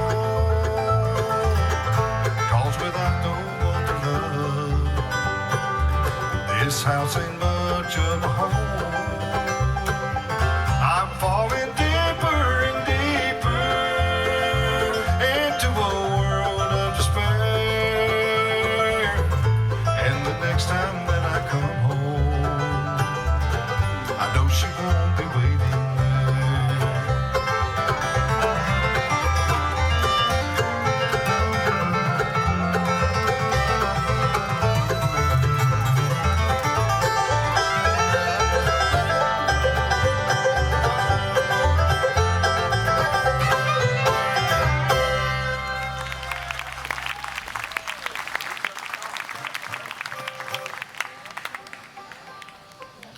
'Cause without no one to love, this house ain't much of a home. I'm falling deeper and deeper into a world of despair. And the next time that I come home, I know she won't be waiting there.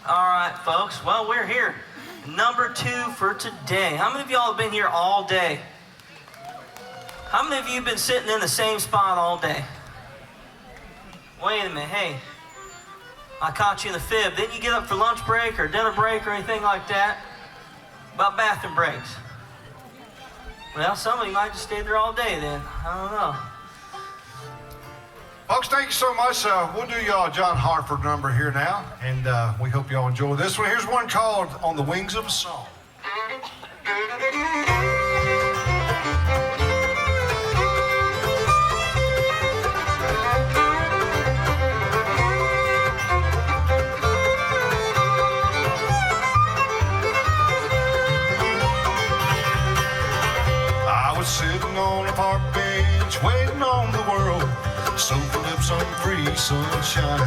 All right, folks. Well, we're here. Number 2 for today. How many of y'all have been here all day? How many of you have been sitting in the same spot all day? Wait a minute. Hey, I caught you in the fib. Didn't you get up for lunch break or dinner break or anything like that? About bathroom breaks? Well, some of you might just stay there all day then. I don't know. Folks, thank you so much. We'll do y'all a John Hartford number here now, and we hope y'all enjoy this one. Here's one called On the Wings of a Song. I was sitting on a park bench waiting on the world, so full of some free sunshine.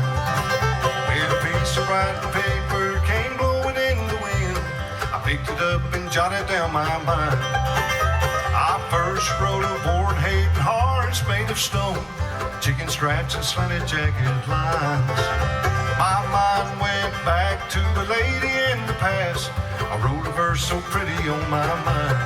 When a piece of bright paper came blowing in the wind, I picked it up and jotted down my mind. I first wrote a worn hating hearts made of stone, chicken scratch and slanted jacket lines. My mind went back to a lady in the past. I wrote a verse so pretty on my mind.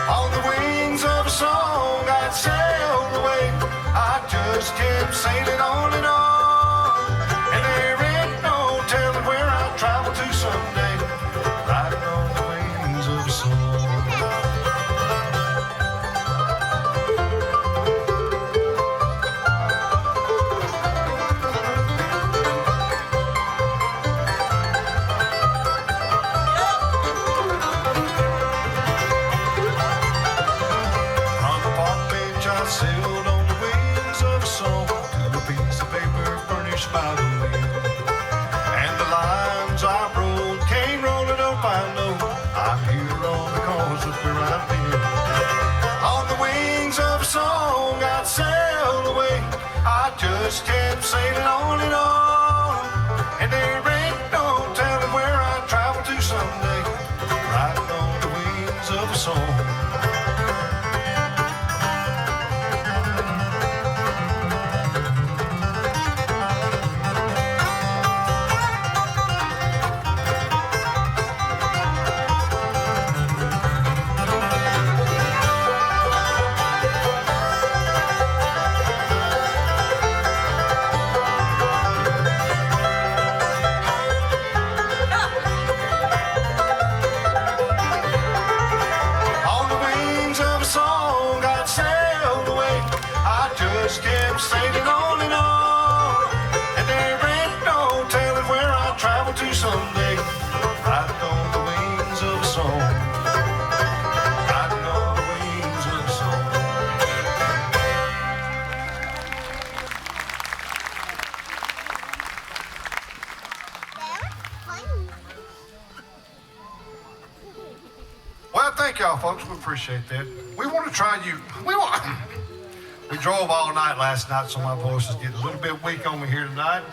On the wings of a song I'd sailed away, I just kept sailing on and on. And there ain't no telling where I'll travel to someday, riding on the wings of a song. From the park bench I sailed on the wings of a song to a piece of paper furnished by the wind. And the lines I wrote came rolling up, I know. I'm here all because of where I've been. On the wings of a song I'd sailed away, I just kept sailing on and on. And there ain't no telling where I'll travel to someday, riding on the wings of a song. On the wings of a song I'd sailed away, I just kept sailing on and on. And there ain't no telling where I'll travel to someday, riding on the wings of a song. Riding on the wings of a song. Well, thank y'all, folks. We appreciate that. We want to try you. We drove all night last night, so my voice is getting a little bit weak on me here tonight.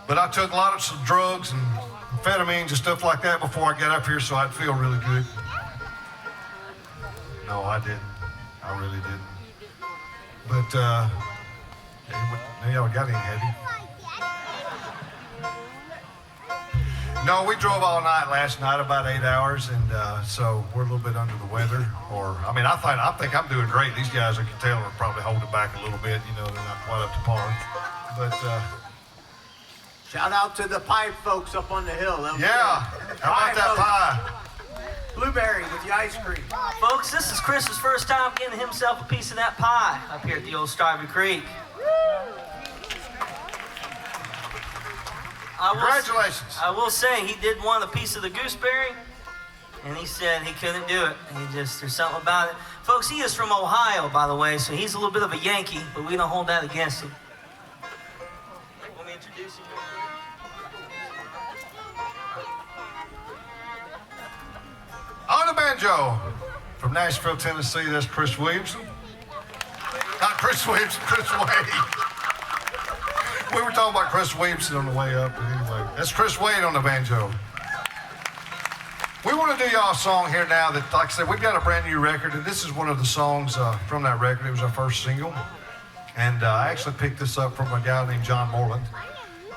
But I took a lot of some drugs and amphetamines and stuff like that before I got up here, so I'd feel really good. No, I didn't. I really didn't. But y'all got any, have you? No, we drove all night last night, about 8 hours, and so we're a little bit under the weather. I think I'm doing great. These guys, I can tell, are probably holding back a little bit. You know, they're not quite up to par. But Shout out to the pie folks up on the hill. yeah, how about that pie? Blueberry with the ice cream. Folks, this is Chris's first time getting himself a piece of that pie up here at the old Starvy Creek. Congratulations. I will say he did want a piece of the gooseberry, and he said he couldn't do it. There's something about it. Folks, he is from Ohio, by the way, so he's a little bit of a Yankee, but we don't hold that against him. Let me introduce him. On the banjo, from Nashville, Tennessee, that's Chris Williamson. Not Chris Williamson, Chris Wade. We were talking about Chris Williamson on the way up, but anyway, that's Chris Wade on the banjo. We want to do y'all a song here now that, like I said, we've got a brand new record, and this is one of the songs from that record. It was our first single, and I actually picked this up from a guy named John Moreland.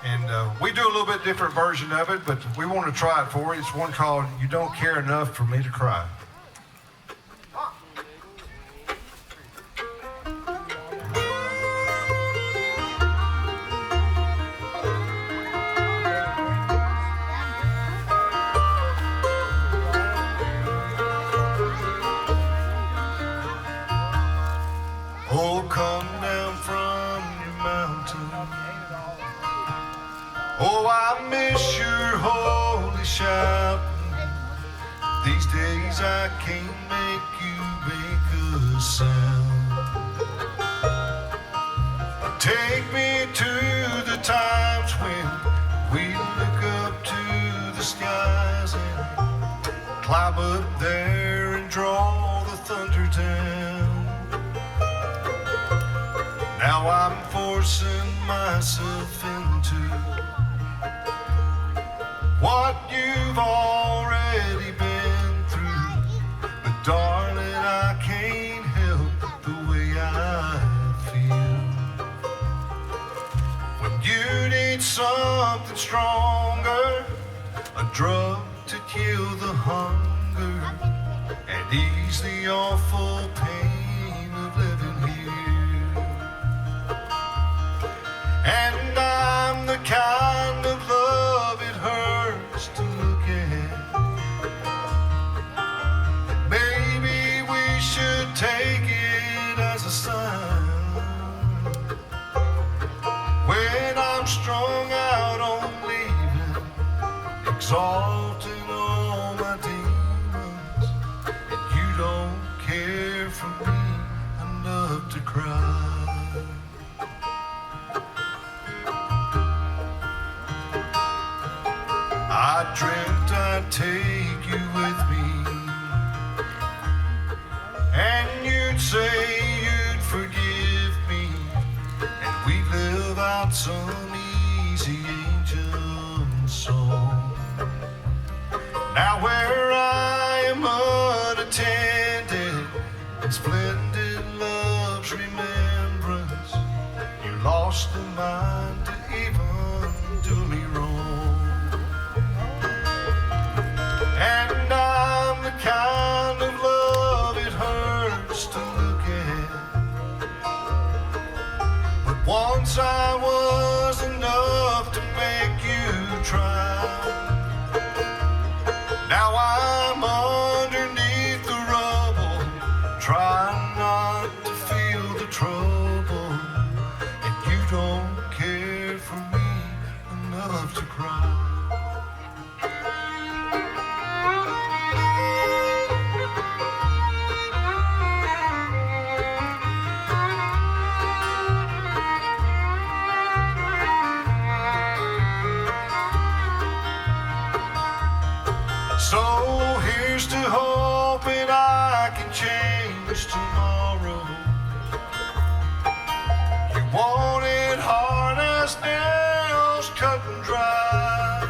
And we do a little bit different version of it, but we want to try it for you. It's one called You Don't Care Enough for Me to Cry. Oh, come down from your mountain. Oh, I miss your holy shouting. These days I can't make you make a sound. Take me to the times when we look up to the skies and climb up there and draw the thunder down. Now I'm forcing myself into what you've already been through. But darling, I can't help the way I feel. When you need something stronger, a drug to kill the hunger and ease the awful pain of living here. And I'm the kind of love it hurts to look at. Maybe we should take it as a sign. When I'm strung out on leaving, exalting all my demons, and you don't care for me enough to cry. I dreamt I'd take you with me, and you'd say you'd forgive me, and we'd live out some easy angel song. Now where I am unattended in splendid love's remembrance, you lost the mind to even do me wrong. And I'm the kind of love it hurts to look at. But once I was enough to make you try. Now I'm underneath the rubble, trying not to feel the trouble. And you don't care for me enough to cry. So here's to hoping I can change tomorrow. You want it hard as nails cut and dry,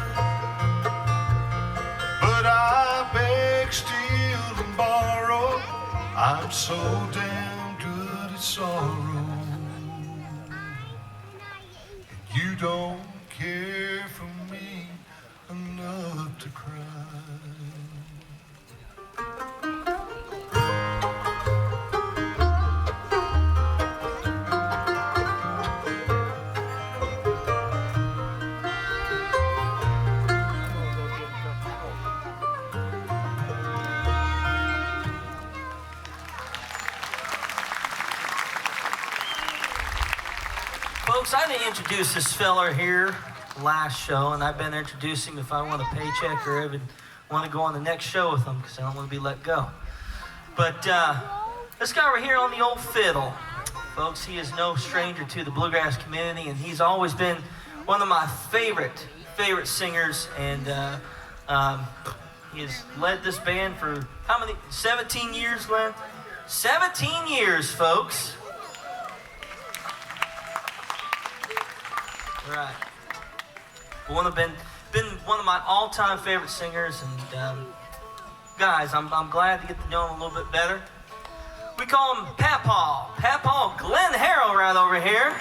but I beg, steal and borrow. I'm so damn good at sorrow. And you don't care for me enough folks, I didn't introduce this feller here last show, and I've been introducing him if I want a paycheck or even want to go on the next show with him because I don't want to be let go. But this guy right here on the old fiddle, folks, he is no stranger to the bluegrass community, and he's always been one of my favorite singers, and he has led this band for how many? 17 years, Glenn? 17 years, folks. Right. Been one of my all-time favorite singers, and guys, I'm glad to get to know him a little bit better. We call him Papaw. Papaw Glenn Harrell right over here.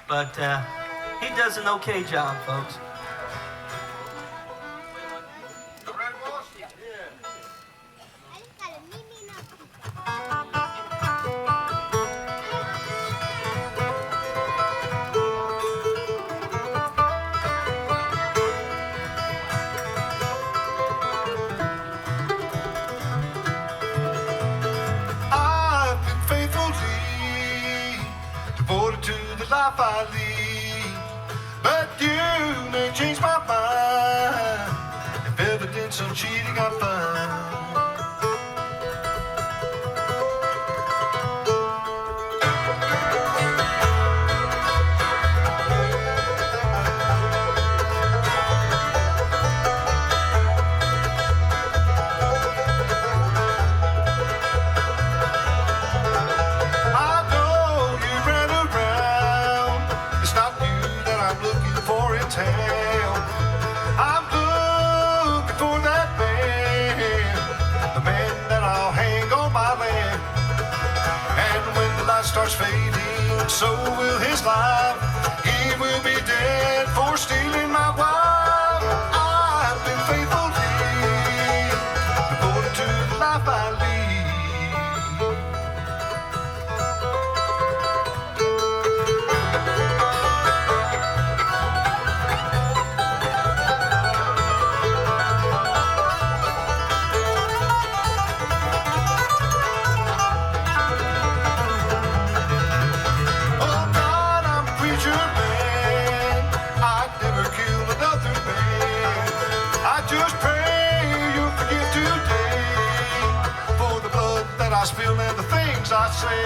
But he does an okay job, folks. Life I lead, but you may change my mind if evidence of cheating I find. I'm looking for that man, the man that I'll hang on my land. And when the light starts fading, so will his life. He will be dead for stealing my wife. I've been faithfully devoted to the life I lead. I spill and the things I say.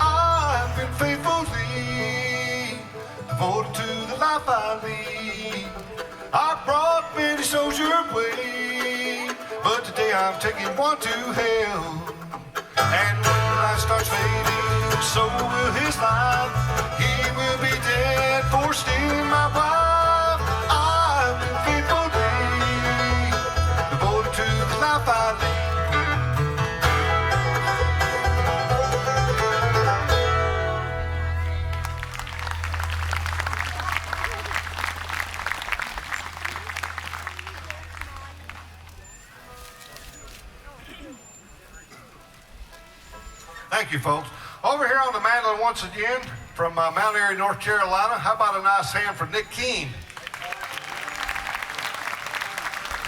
I've been faithfully devoted to the life I lead. I brought many souls your way, but today I'm taking one to hell. And when the light starts fading, so will his life. He will be dead for stealing my wife. I've been faithfully devoted to the life I lead. Thank you, folks. Over here on the mandolin once again from Mount Airy, North Carolina. How about a nice hand for Nick Keene?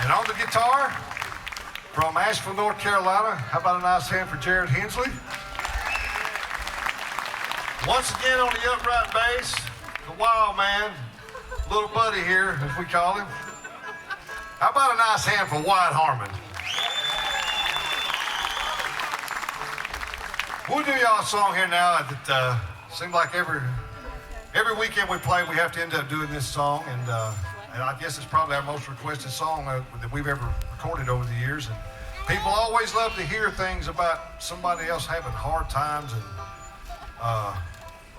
And on the guitar from Asheville, North Carolina. How about a nice hand for Jared Hensley? Once again on the upright bass, the wild man, little buddy here, as we call him. How about a nice hand for Wyatt Harmon? We'll do y'all a song here now that seems like every weekend we play, we have to end up doing this song, and I guess it's probably our most requested song that we've ever recorded over the years. And people always love to hear things about somebody else having hard times,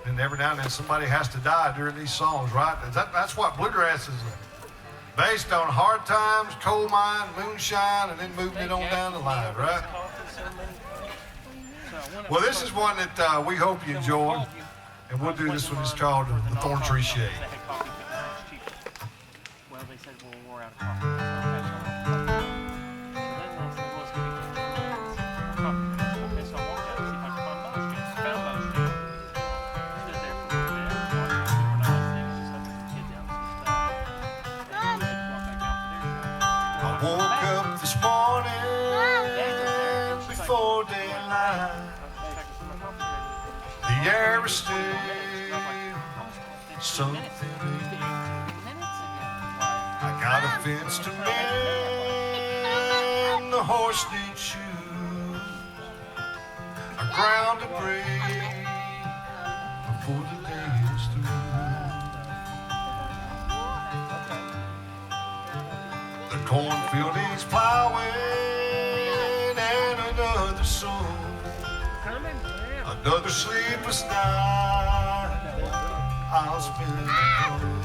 and every now and then somebody has to die during these songs, right? That's what Bluegrass is based on: hard times, coal mine, moonshine, and then moving it on down the line, right? Well, this is one that we hope you enjoy, and we'll do this one. It's called The Thorn Tree Shade. Well, they said we're out of coffee. So then they said, well, it's going to be 15 minutes. Okay, so I walked out. air is still something new. I got a fence to mend, the horse needs shoes, a ground to break before the day is through. The cornfield is plowing and another soul. Another sleepless night I'll spend alone.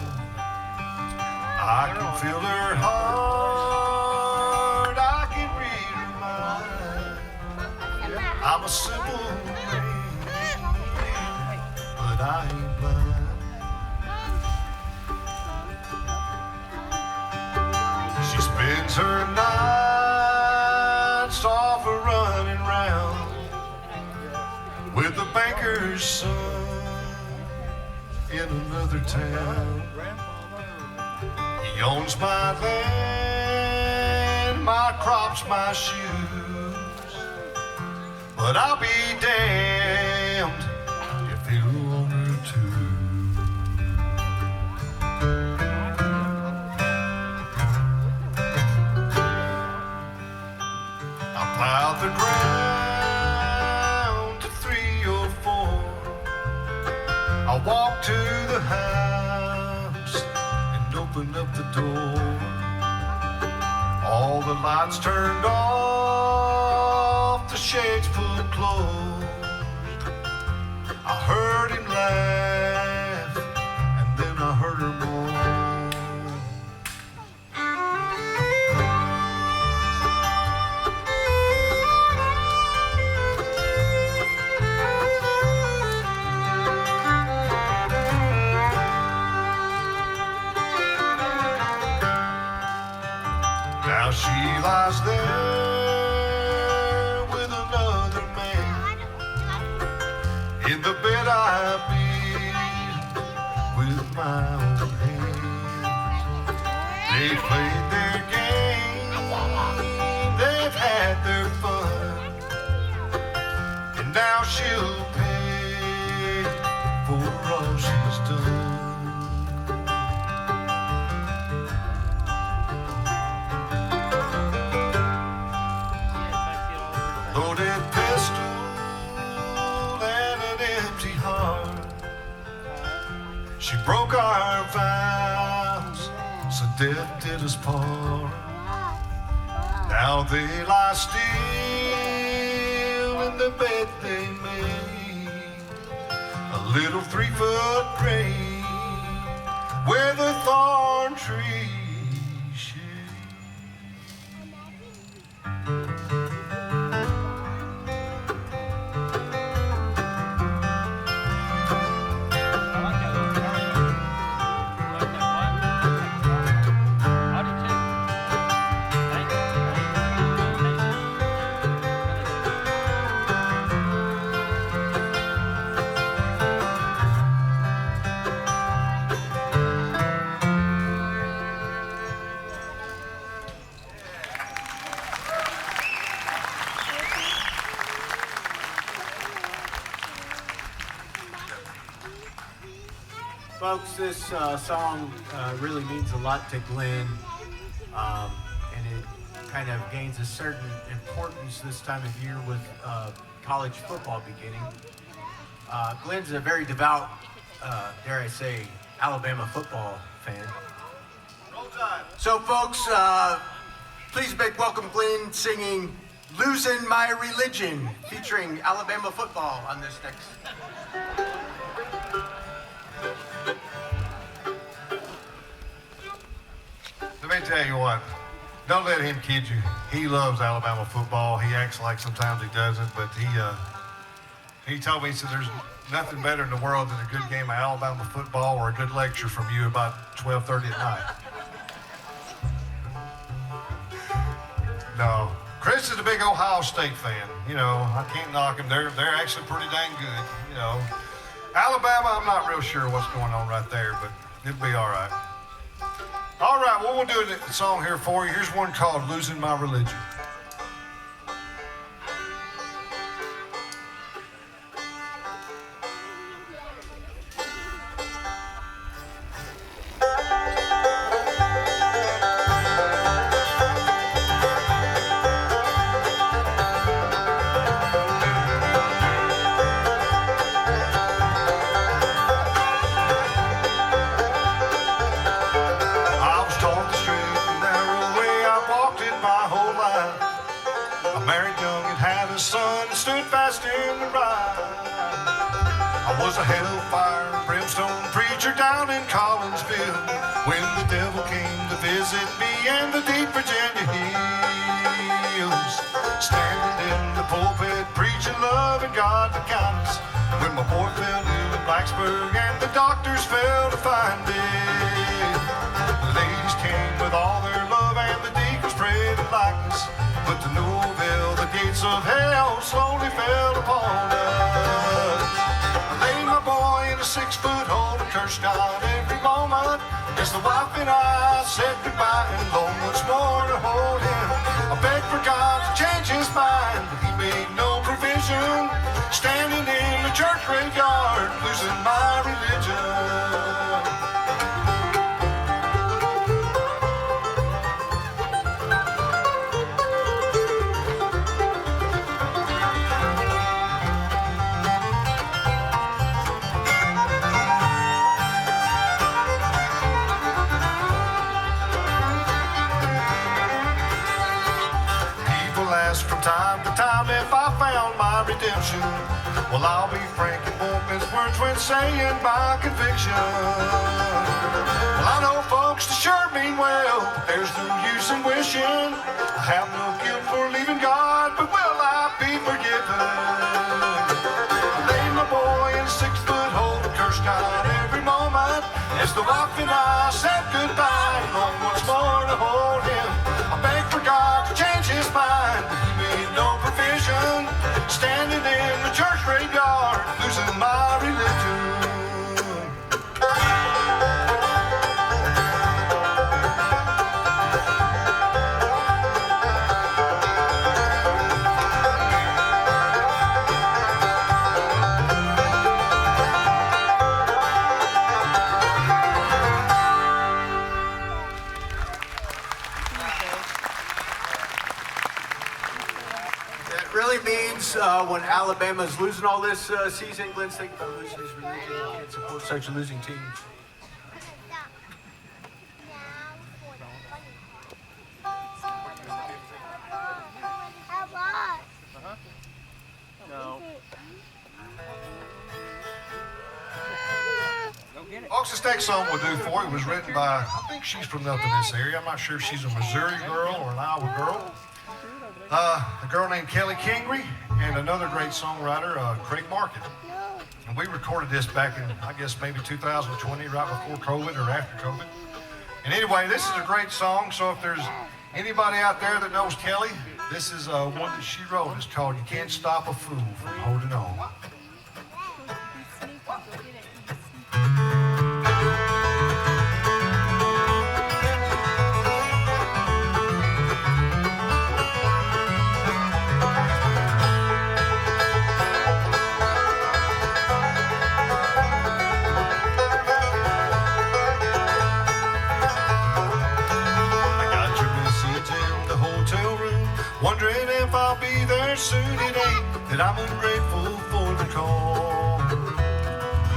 I can feel her heart, I can read her mind. I'm a simple man, but I ain't blind. She spends her nights off a running round with the banker's son in another town. He owns my land, my crops, my shoes, but I'll be damned if he'll own her too. I plowed the ground to 3 or 4. I walked to the house and opened up the door. All the lights turned off, the shades pulled close. I heard him laugh, and then I heard her moan. Now she lies there with another man in the bed I built with my own hands. They played their game, they've had their fun, and now she'll pay for all she's done. Loaded pistol and an empty heart. She broke our vows, so death did us part. Now they lie still in the bed they made, a little 3-foot grave where the thorn tree shade. Folks, this song really means a lot to Glenn, and it kind of gains a certain importance this time of year with college football beginning. Glenn's a very devout, dare I say, Alabama football fan. So folks, please make welcome Glenn singing "Losing My Religion" featuring Alabama football on this next. Let me tell you what, don't let him kid you. He loves Alabama football. He acts like sometimes he doesn't, but he told me, he said, there's nothing better in the world than a good game of Alabama football or a good lecture from you about 12:30 at night. No, Chris is a big Ohio State fan. You know, I can't knock him. They're actually pretty dang good. You know, Alabama, I'm not real sure what's going on right there, but it'll be all right. All right, well, we'll do a song here for you. Here's one called "Losing My Religion." a hellfire and brimstone preacher down in Collinsville when the devil came to visit me in the deep Virginia hills. Standing in the pulpit preaching love and God and kindness when my boy fell ill in Blacksburg and the doctors failed to find him. The ladies came with all their love and the deacons prayed in likeness, but to no avail, the gates of hell slowly fell upon us. I laid my boy in a 6-foot hole and cursed God every moment as the wife and I said goodbye and longed once more to hold him. I begged for God to change his mind, but he made no provision. Standing in the church graveyard, losing my religion. From time to time if I found my redemption. Well, I'll be frank and won't mince words when saying my conviction. Well, I know folks that sure mean well, but there's no use in wishing. I have no guilt for leaving God, but will I be forgiven? I laid my boy in a 6-foot hole and cursed God every moment as the wife and I said goodbye and longed once more to hold him. I begged for God to change his mind, but he made no provision. Standing in the church graveyard, losing my religion. When Alabama's losing all this season, Glenn's thinking about losing his religion. He can't support such losing teams. No. Folks, this next song we'll do for you was written by, I think she's from up in this area. I'm not sure if she's a Missouri girl or an Iowa girl. A girl named Kelly Kingry and another great songwriter, Craig Market. And we recorded this back in, I guess, maybe 2020, right before COVID or after COVID. And anyway, this is a great song, so if there's anybody out there that knows Kelly, this is one that she wrote. It's called You Can't Stop a Fool from Holding On. Wondering if I'll be there soon. It ain't that I'm ungrateful for the call.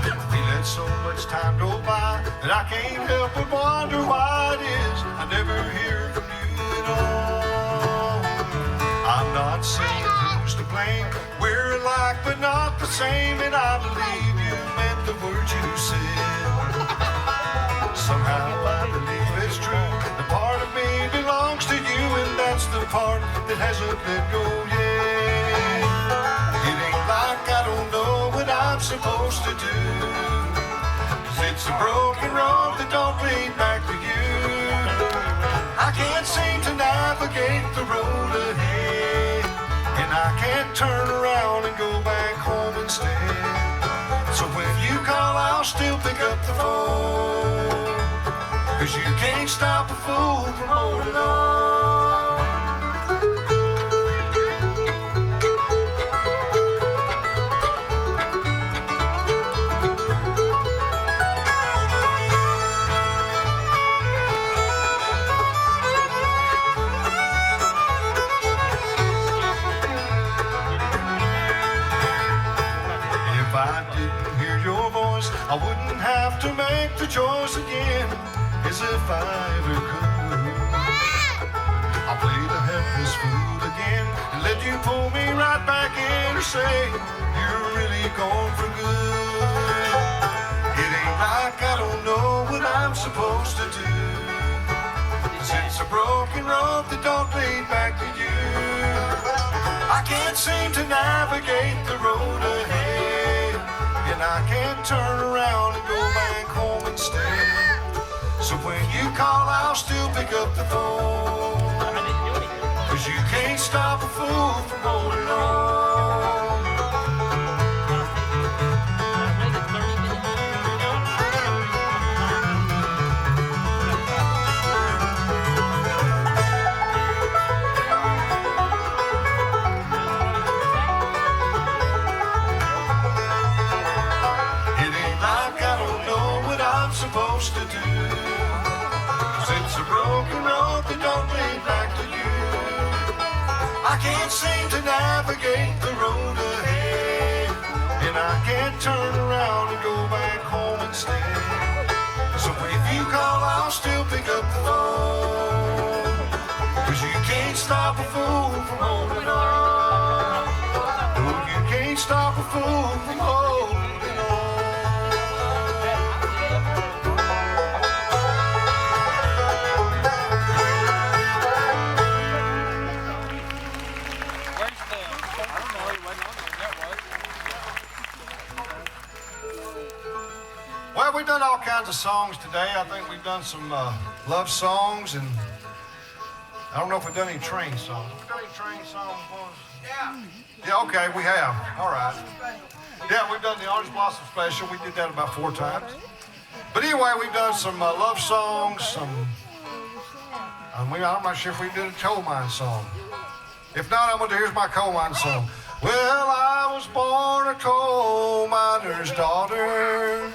We let so much time go by that I can't help but wonder why it is I never hear from you at all. I'm not saying who's to blame. We're alike but not the same, and I believe you meant the words you said. Somehow I believe it's true. The part of me belongs to you, and that's the part that hasn't let go yet. It ain't like I don't know what I'm supposed to do, 'cause it's a broken road that don't lead back to you. I can't seem to navigate the road ahead, and I can't turn around and go back home instead. So when you call, I'll still pick up the phone, 'cause you can't stop a fool from holding on. If I didn't hear your voice, I wouldn't have to make the choice again, as if I ever could. I'll play the helpless fool again and let you pull me right back in, or say you're really gone for good. can't seem to navigate the road ahead, and I can't turn around and go back home and stay. So when you call, I'll still pick up the phone, 'cause you can't stop a fool from holding on. Supposed to do, 'cause it's a broken road that don't lead back to you. I can't seem to navigate the road ahead, and I can't turn around and go back home and stay. So if you call, I'll still pick up the phone, 'cause you can't stop a fool from holding on. No, you can't stop a fool from holding on. Well, we've done all kinds of songs today. I think we've done some love songs, and I don't know if we've done any train songs. Have we done any train songs, boys? Yeah. Yeah, okay, we have. All right. Yeah, we've done the Orange Blossom Special. We did that about 4 times. But anyway, we've done some love songs, I'm not sure if we did a coal mine song. If not, here's my coal mine song. Well, I was born a coal miner's daughter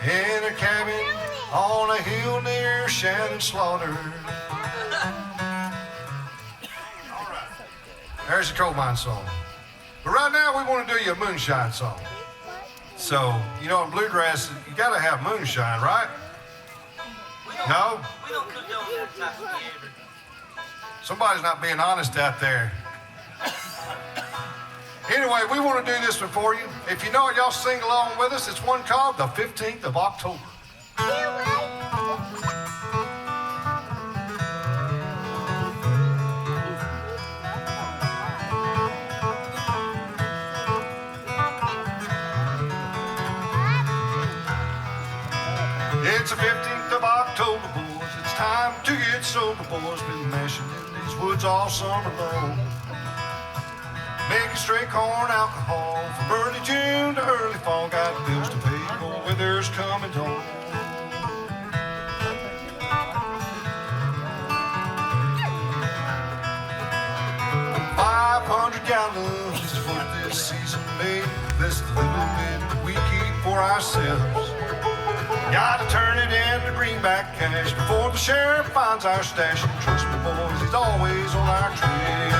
in a cabin on a hill near Shannon Slaughter. All right. There's the coal mine song. But right now we want to do you a moonshine song. So, you know, in Bluegrass, you got to have moonshine, right? No? We don't condone that type of behavior. Somebody's not being honest out there. Anyway, we want to do this one for you. If you know it, y'all sing along with us. It's one called the 15th of October. It's the 15th of October, boys. It's time to get sober, boys. Been mashing in these woods all summer long. Making straight corn alcohol from early June to early fall. Got bills to pay, cold weather's coming home. $500 gallons is what this season made. This is the little bit that we keep for ourselves. Gotta turn it into greenback cash before the sheriff finds our stash. And trust me, boys, he's always on our trail.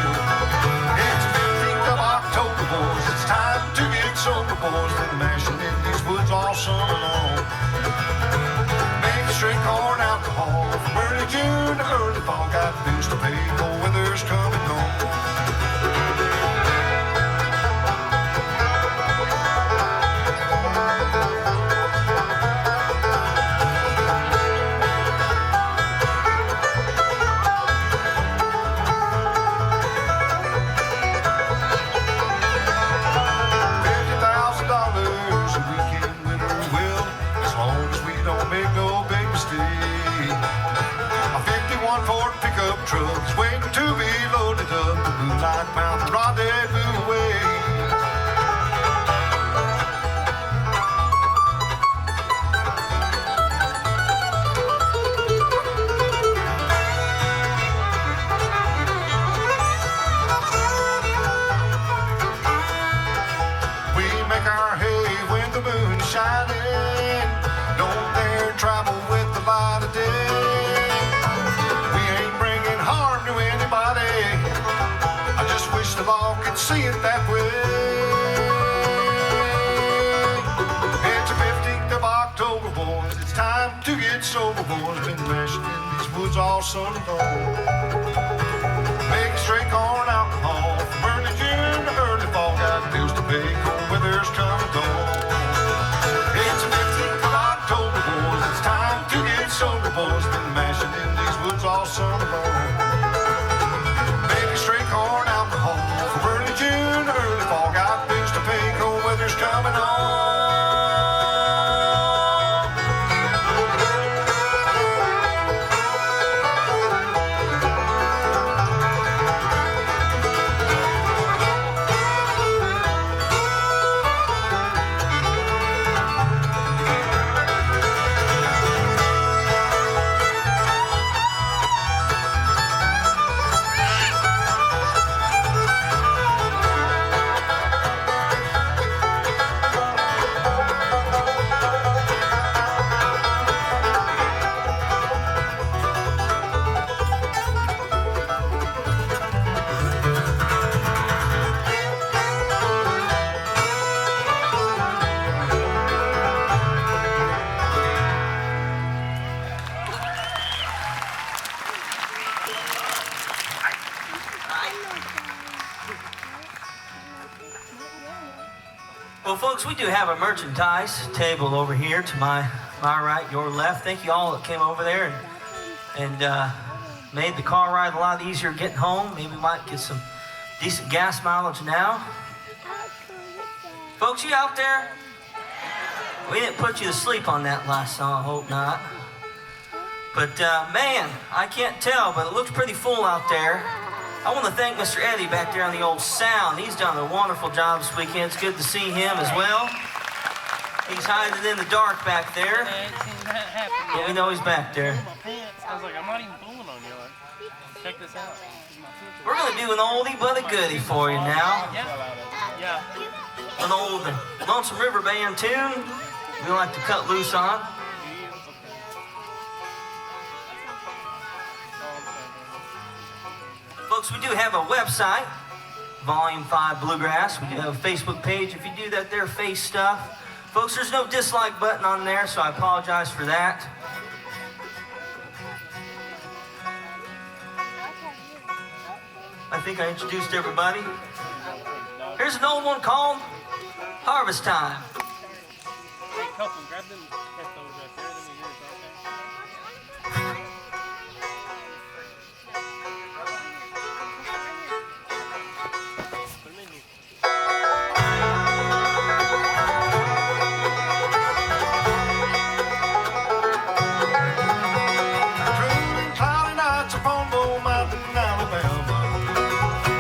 It's the 15th of October, boys. It's time to get sober, boys. Been mashing in these woods all summer long. Making straight corn alcohol from early June to early fall. Got bills to pay, cold weather's coming home. Trucks waiting to be loaded up. The Moonlight Mountain rendezvous waits. We make our hay when the moon is shining. Don't dare travel with the light of day. The law could see it that way. It's the 15th of October, boys. It's time to get sober, boys. Been mashing in these woods all summer long. Making straight corn alcohol from early June to early fall. Got bills to pay, cold weather's coming on. It's the 15th of October, boys. It's time to get sober, boys. Been mashing in these woods all summer long. Making straight corn alcohol folks, we do have a merchandise table over here to my right, your left. Thank you all that came over there and made the car ride a lot easier getting home. Maybe we might get some decent gas mileage now. Folks, you out there? We didn't put you to sleep on that last song, I hope not. But man, I can't tell, but it looks pretty full out there. I want to thank Mr. Eddie back there on the old sound. He's done a wonderful job this weekend. It's good to see him as well. He's hiding in the dark back there. Yeah, we know he's back there. I was like, I'm not even pulling on you. Check this out. We're going to do an oldie but a goodie for you now. Yeah. An old Lonesome River Band tune we like to cut loose on. Folks, we do have a website, Volume 5 Bluegrass. We do have a Facebook page. If you do that there face stuff. Folks, there's no dislike button on there, so I apologize for that. I think I introduced everybody. Here's an old one called Harvest Time. Hey, couple, grab them headphones right there. Them are yours, okay? Put them in here. Cool and cloudy nights upon Bull Mountain, Alabama.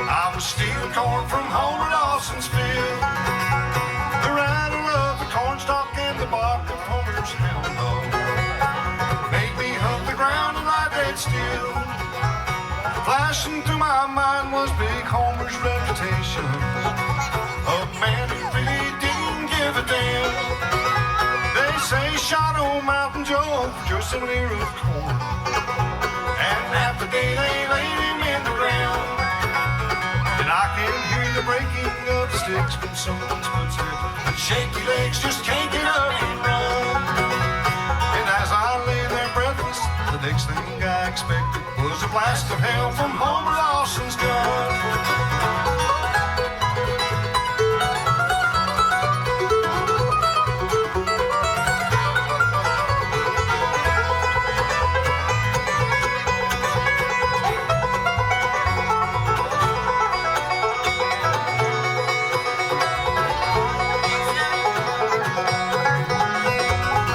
I was stealing corn from Homer Dawson's field. The rattle of the cornstalk and the bark of Homer's hound dog made me hug the ground and lie dead still. Flashing through my mind was big Homer's reputation, a man who really didn't give a damn. They say he shot old Mountain Joe for just an ear of corn, and half the day they laid him in the ground. And I can hear the breaking of the sticks from someone's footsteps, and shaky legs just can't get up and run. And as I lay there breathless, the next thing I expected was a blast of hell from Homer Dawson's gun.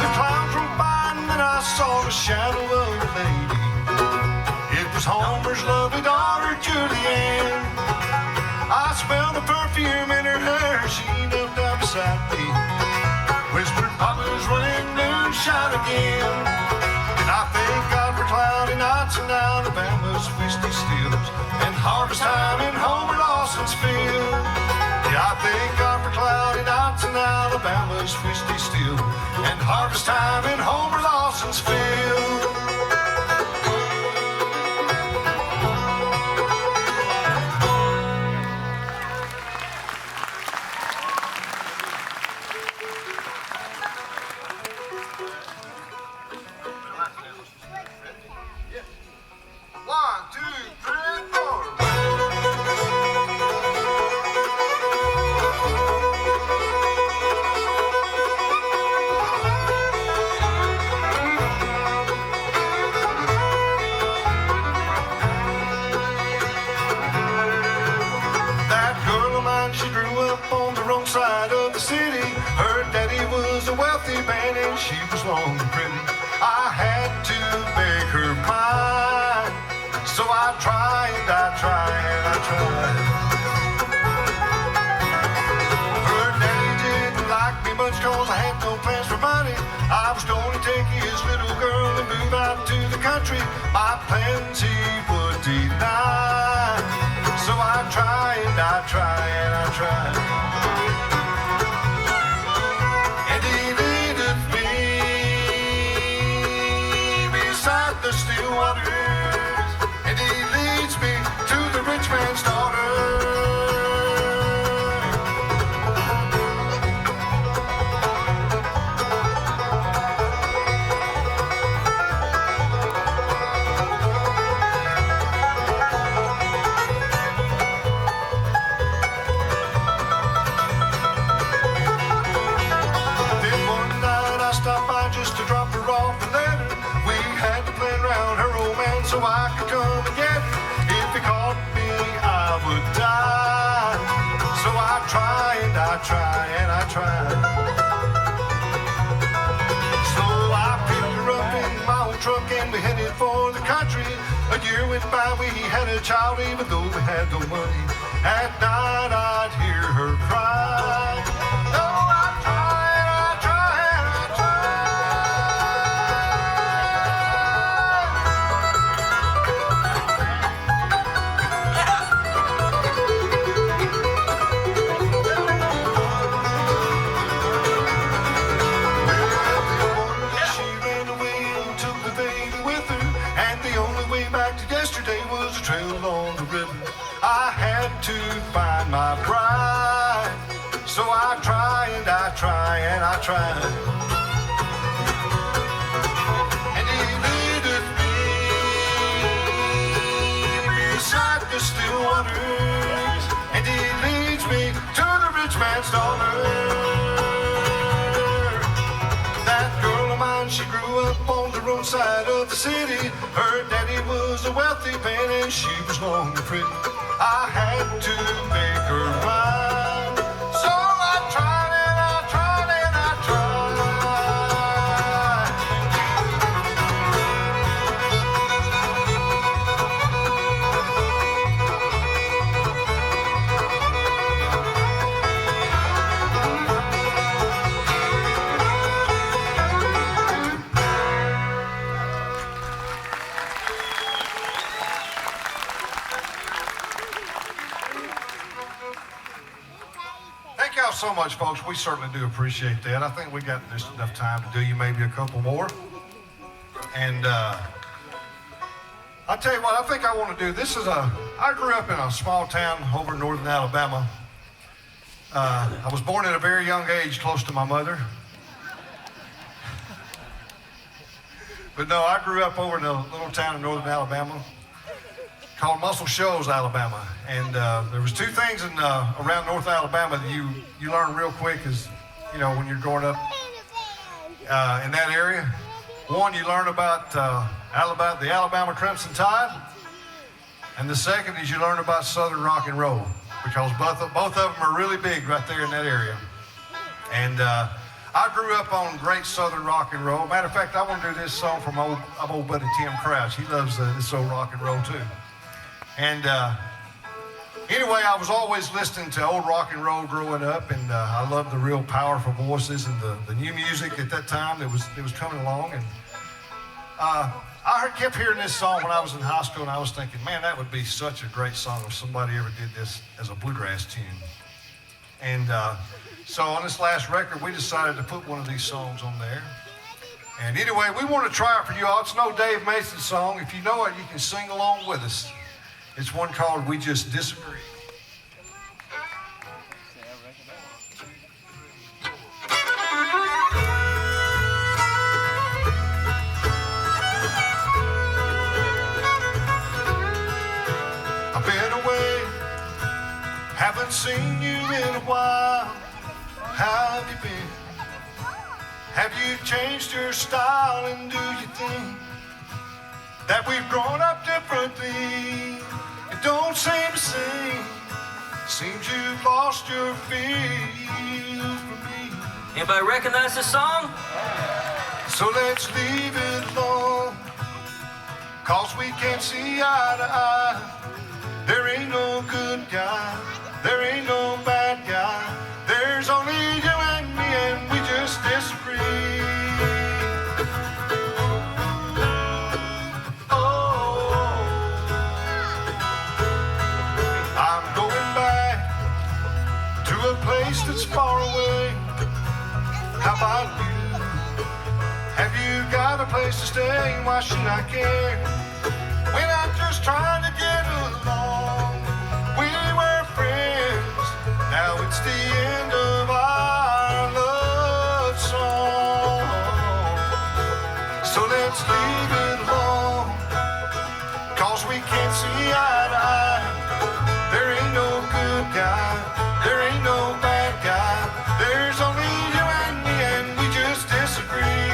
The clouds were biting and I saw the shadow of a lady. It was Homer's lovely daughter, Julianne. I smelled the perfume in her hair. She knelt down beside me, whispered, "Papa's running moonshine again." And I thank God for cloudy nights in Alabama's misty stills, and harvest time in Homer Dawson's field. Yeah, I thank God for cloudy nights in Alabama's misty still, and harvest time in Homer Dawson's field. One, two, three, four. That girl of mine, she grew up on the wrong side of the city. Her daddy was a wealthy man and she was long and pretty. I had to beg her mine, so I tried and I tried. Her daddy didn't like me much cause I had no plans for money. I was gonna take his little girl and move out to the country. My plans he would deny, so I tried and I tried. And he leaded me beside the still waters, and he leads me to the rich man's daughter. drop her off a letter. We had to plan around her romance so I could come and get her. If he caught me, I would die. So I try and I try and I try. So I picked her up in my old truck and we headed for the country. A year went by, we had a child even though we had no money. At night I'd hear her cry. Oh, I try and I try and I try. Well, she ran away and took the baby with her. And the only way back to yesterday was a trail along the river. I had to find my bride. So I try and I try and I try. And he leadeth me beside the still waters. And he leads me to the rich man's daughter. That girl of mine, she grew up on the roadside of the city. Her daddy was a wealthy man and she was long and pretty. I had to make her mine. So I tried and I tried and I tried. Thank y'all so much, folks. We certainly do appreciate that. I think we got just enough time to do you maybe a couple more. And I'll tell you what, I think I want to do. I grew up in a small town over in northern Alabama. I was born at a very young age, close to my mother. But no, I grew up over in a little town in northern Alabama called Muscle Shoals, Alabama. And there was two things around North Alabama that you learn real quick is, you know, when you're growing up in that area. One, you learn about the Alabama Crimson Tide. And the second is you learn about Southern rock and roll, because both of them are really big right there in that area. And I grew up on great Southern rock and roll. Matter of fact, I want to do this song from my old buddy Tim Crouch. He loves this old rock and roll too. And anyway, I was always listening to old rock and roll growing up, and I loved the real powerful voices and the new music at that time that was coming along. And I kept hearing this song when I was in high school, and I was thinking, man, that would be such a great song if somebody ever did this as a bluegrass tune. And so on this last record, we decided to put one of these songs on there. And anyway, we want to try it for you all. It's no Dave Mason song. If you know it, you can sing along with us. It's one called We Just Disagree. I've been away, haven't seen you in a while. How have you been? Have you changed your style, and do you think that we've grown up differently? It don't seem the same. Seems you've lost your feel for me. Anybody recognize this song? So let's leave it alone, 'cause we can't see eye to eye. There ain't no good guy, there ain't no bad guy. There's only you and me, and we just disagree. Oh, I'm going back to a place that's far away. How about you? Have you got a place to stay? Why should I care when I'm just trying to get along? We were friends, now it's the end of our love song. So let's leave it alone, 'cause we can't see eye to eye. There ain't no good guy, there ain't no bad guy. There's only you and me, and we just disagree.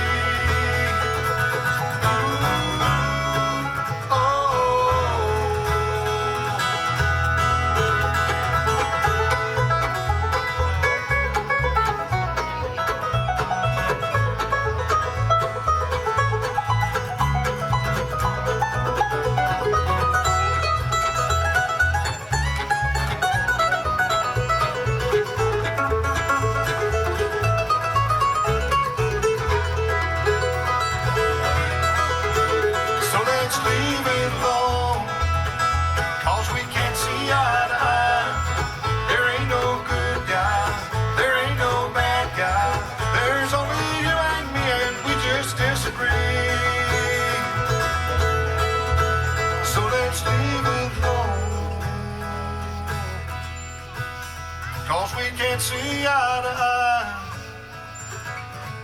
can't see eye to eye.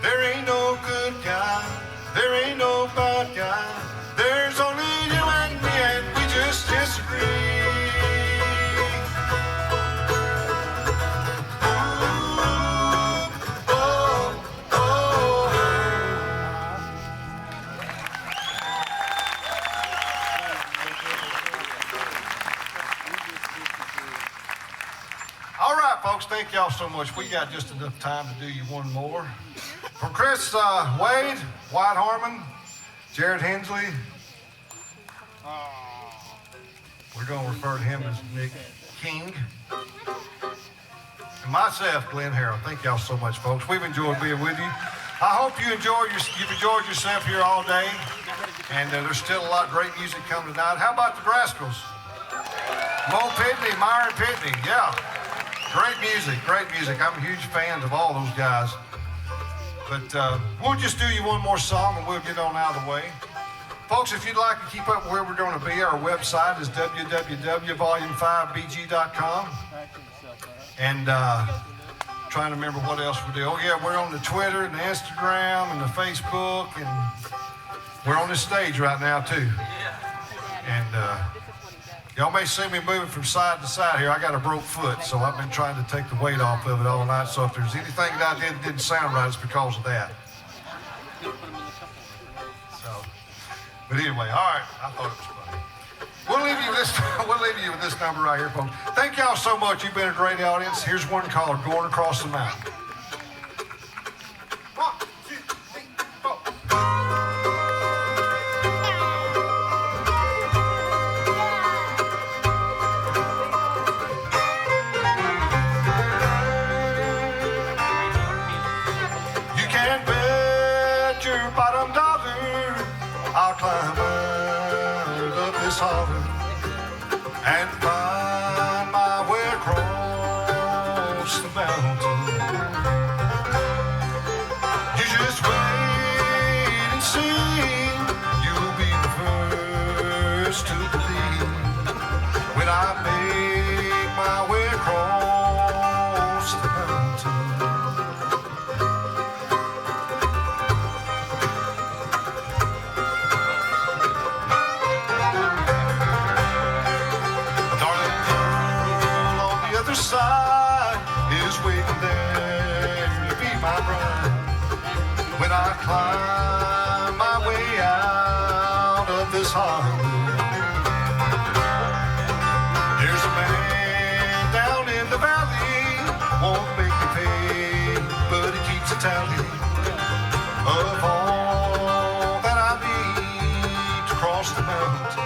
There ain't no good guy, there ain't no bad guy. There's only you and me, and we just disagree. All right, folks, thank y'all so much. We got just enough time to do you one more. From Chris Wade, White Harmon, Jared Hensley. We're going to refer to him as Nick King. And myself, Glenn Harrell. Thank y'all so much, folks. We've enjoyed being with you. I hope you've enjoyed yourself here all day. And there's still a lot of great music coming tonight. How about the Rascals? Mo Pitney, Myron Pitney, yeah. Great music, great music. I'm a huge fan of all those guys. But we'll just do you one more song and we'll get on out of the way. Folks, if you'd like to keep up where we're going to be, our website is www.volume5bg.com. And trying to remember what else we do. Oh yeah, we're on the Twitter and the Instagram and the Facebook, and we're on this stage right now too. And y'all may see me moving from side to side here. I got a broke foot, so I've been trying to take the weight off of it all night. So if there's anything that I did that didn't sound right, it's because of that. So, but anyway, all right. I thought it was funny. We'll leave you with this number right here, folks. Thank y'all so much. You've been a great audience. Here's one called "Going Across the Mountain." 1, 2, 3, 4. You can bet your bottom dollar I'll climb out of this holler and find my way across the mountain. You just wait and see. You'll be the first to believe when I make my way across the mountain. Side is waiting there to be my bride when I climb my way out of this harbor. There's a man down in the valley, won't make me pay, but he keeps a tally of all that I need to cross the mountain.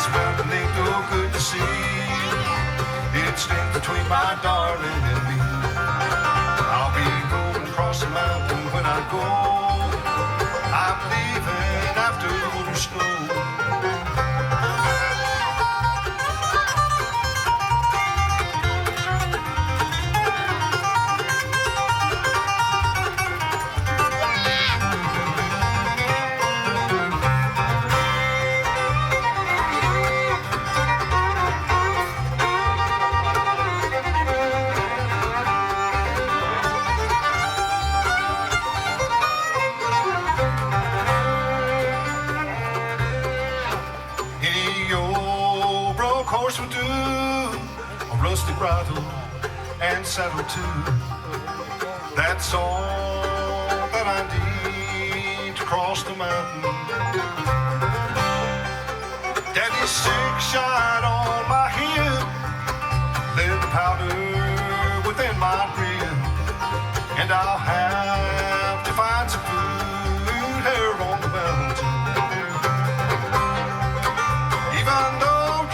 Mountain ain't no good to see. It stands between my darling and me. I'll be going across the mountain when I go. I'm leaving after the winter snow. Horse will do, a rusty bridle and saddle too. That's all that I need to cross the mountain. Daddy's 6-shot on my hip, lead powder within my rib, and I'll have to find some food here on the mountain. Even though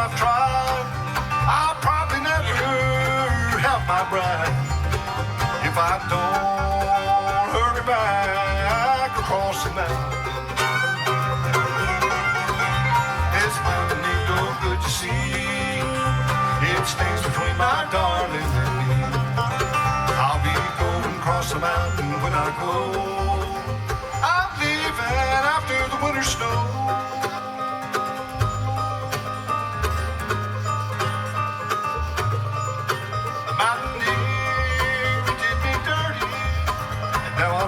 I've tried, I'll probably never have my bride if I don't hurry back across the mountain. This mountain ain't no good to see. It stands between my darling and me. I'll be going across the mountain when I go. I'm leaving after the winter snow.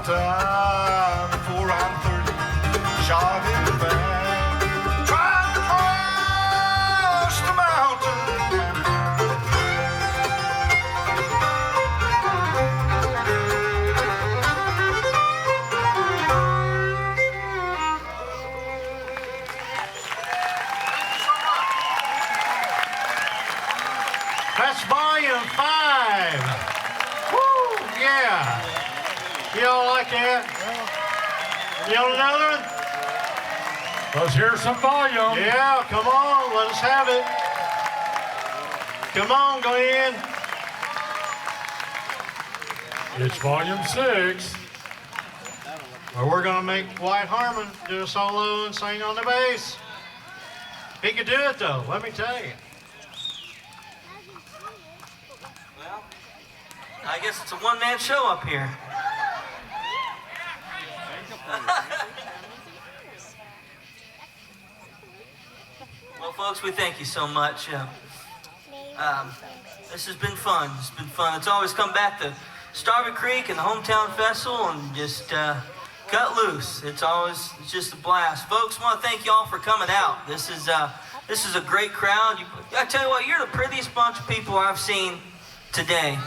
time before I'm 30, shot in the back, trying to cross the mountain. That's volume 5. Woo, yeah. Y'all like that? You want another one? Let's hear some volume. Yeah, come on, let us have it. Come on, Glenn. It's volume 6. Well, we're gonna make White Harmon do a solo and sing on the bass. He could do it though, let me tell you. Well, I guess it's a one-man show up here. Well, folks, we thank you so much. This has been fun. It's been fun. It's always come back to Starvy Creek and the Hometown Festival and just cut loose. It's just a blast. Folks, I want to thank you all for coming out. This is a great crowd. I tell you what, you're the prettiest bunch of people I've seen today.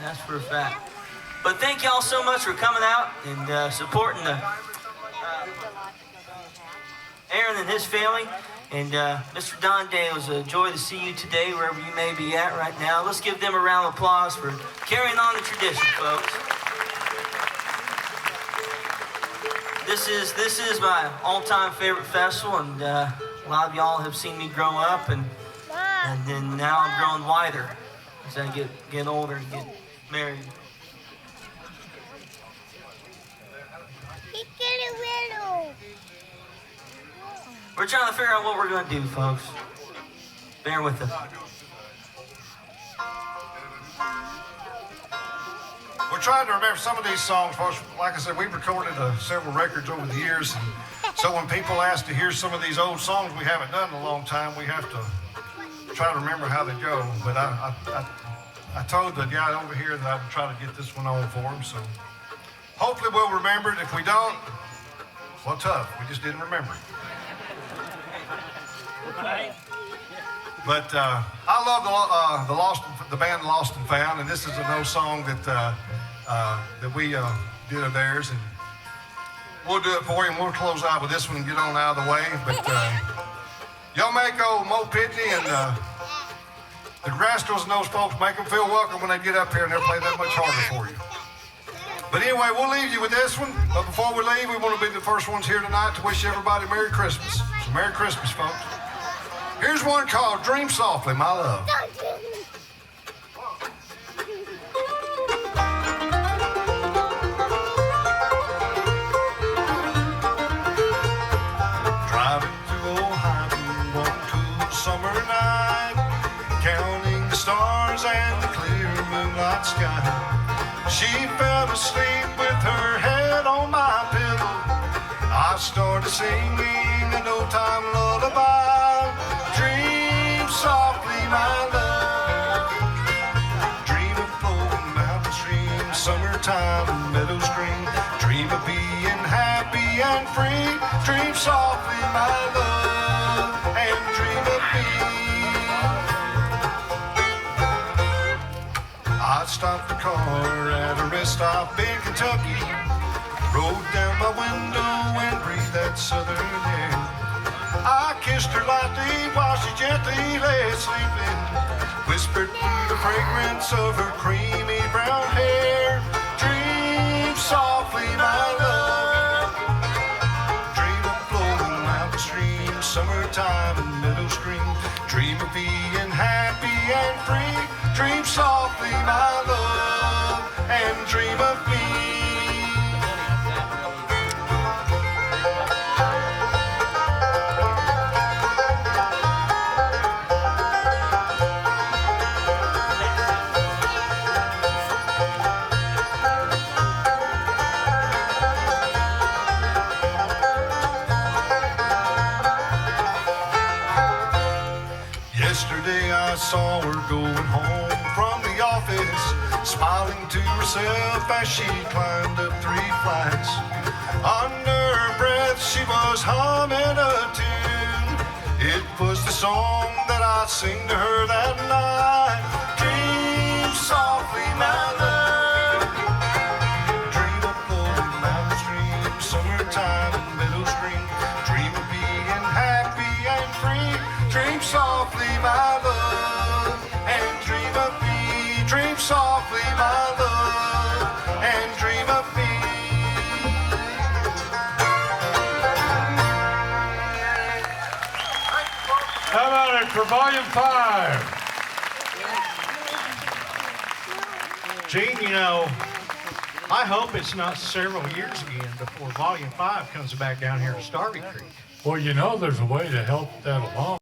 That's for a fact. But thank you all so much for coming out and supporting Aaron and his family. And Mr. Don Day, it was a joy to see you today, wherever you may be at right now. Let's give them a round of applause for carrying on the tradition, folks. This is my all-time favorite festival, and a lot of y'all have seen me grow up, and then now I'm growing wider as I get older and get married. We're trying to figure out what we're going to do, folks. Bear with us. We're trying to remember some of these songs, folks. Like I said, we've recorded several records over the years, and so when people ask to hear some of these old songs we haven't done in a long time, we have to try to remember how they go. But I told the guy over here that I would try to get this one on for him, so hopefully we'll remember it. If we don't, well, tough. We just didn't remember it. But I love the band Lost and Found, and this is an old song that we did of theirs, and we'll do it for you, and we'll close out with this one and get on out of the way. But y'all make old Mo Pitney and the Grastos and those folks, make them feel welcome when they get up here, and they'll play that much harder for you. But anyway, we'll leave you with this one. But before we leave, we want to be the first ones here tonight to wish everybody Merry Christmas. So Merry Christmas, folks. Here's one called Dream Softly, My Love. Driving through old highway one cool summer night, counting the stars and the clear moonlight sky. She fell asleep with her head on my pillow. I started singing an old-time lullaby. Dream softly, my love. Dream of flowing mountain streams, summertime and meadows green. Dream of being happy and free. Dream softly, my love, and dream of me. I stopped the car at a rest stop in Kentucky, rolled down my window and breathed that southern air. I kissed her lightly while she gently lay sleeping, whispered through the fragrance of her creamy brown hair. Dream softly, my love. Dream of flowing mountain streams, summertime and meadows green. Dream of being happy and free. Dream softly, my love, and dream of me. Yesterday I saw her going home from the office, smiling to herself as she climbed up 3 flights flags. Under her breath, she was humming a tune. It was the song that I sing to her that night. Dream softly, my love. Dream of golden mountain stream, summertime in Meadow Stream. Dream of being happy and free. Dream softly, my love, and dream of me. Dream softly, my love, and dream of me. How about it for volume 5? Gene, you know, I hope it's not several years again before Volume 5 comes back down here to Starvy Creek. Well, you know there's a way to help that along.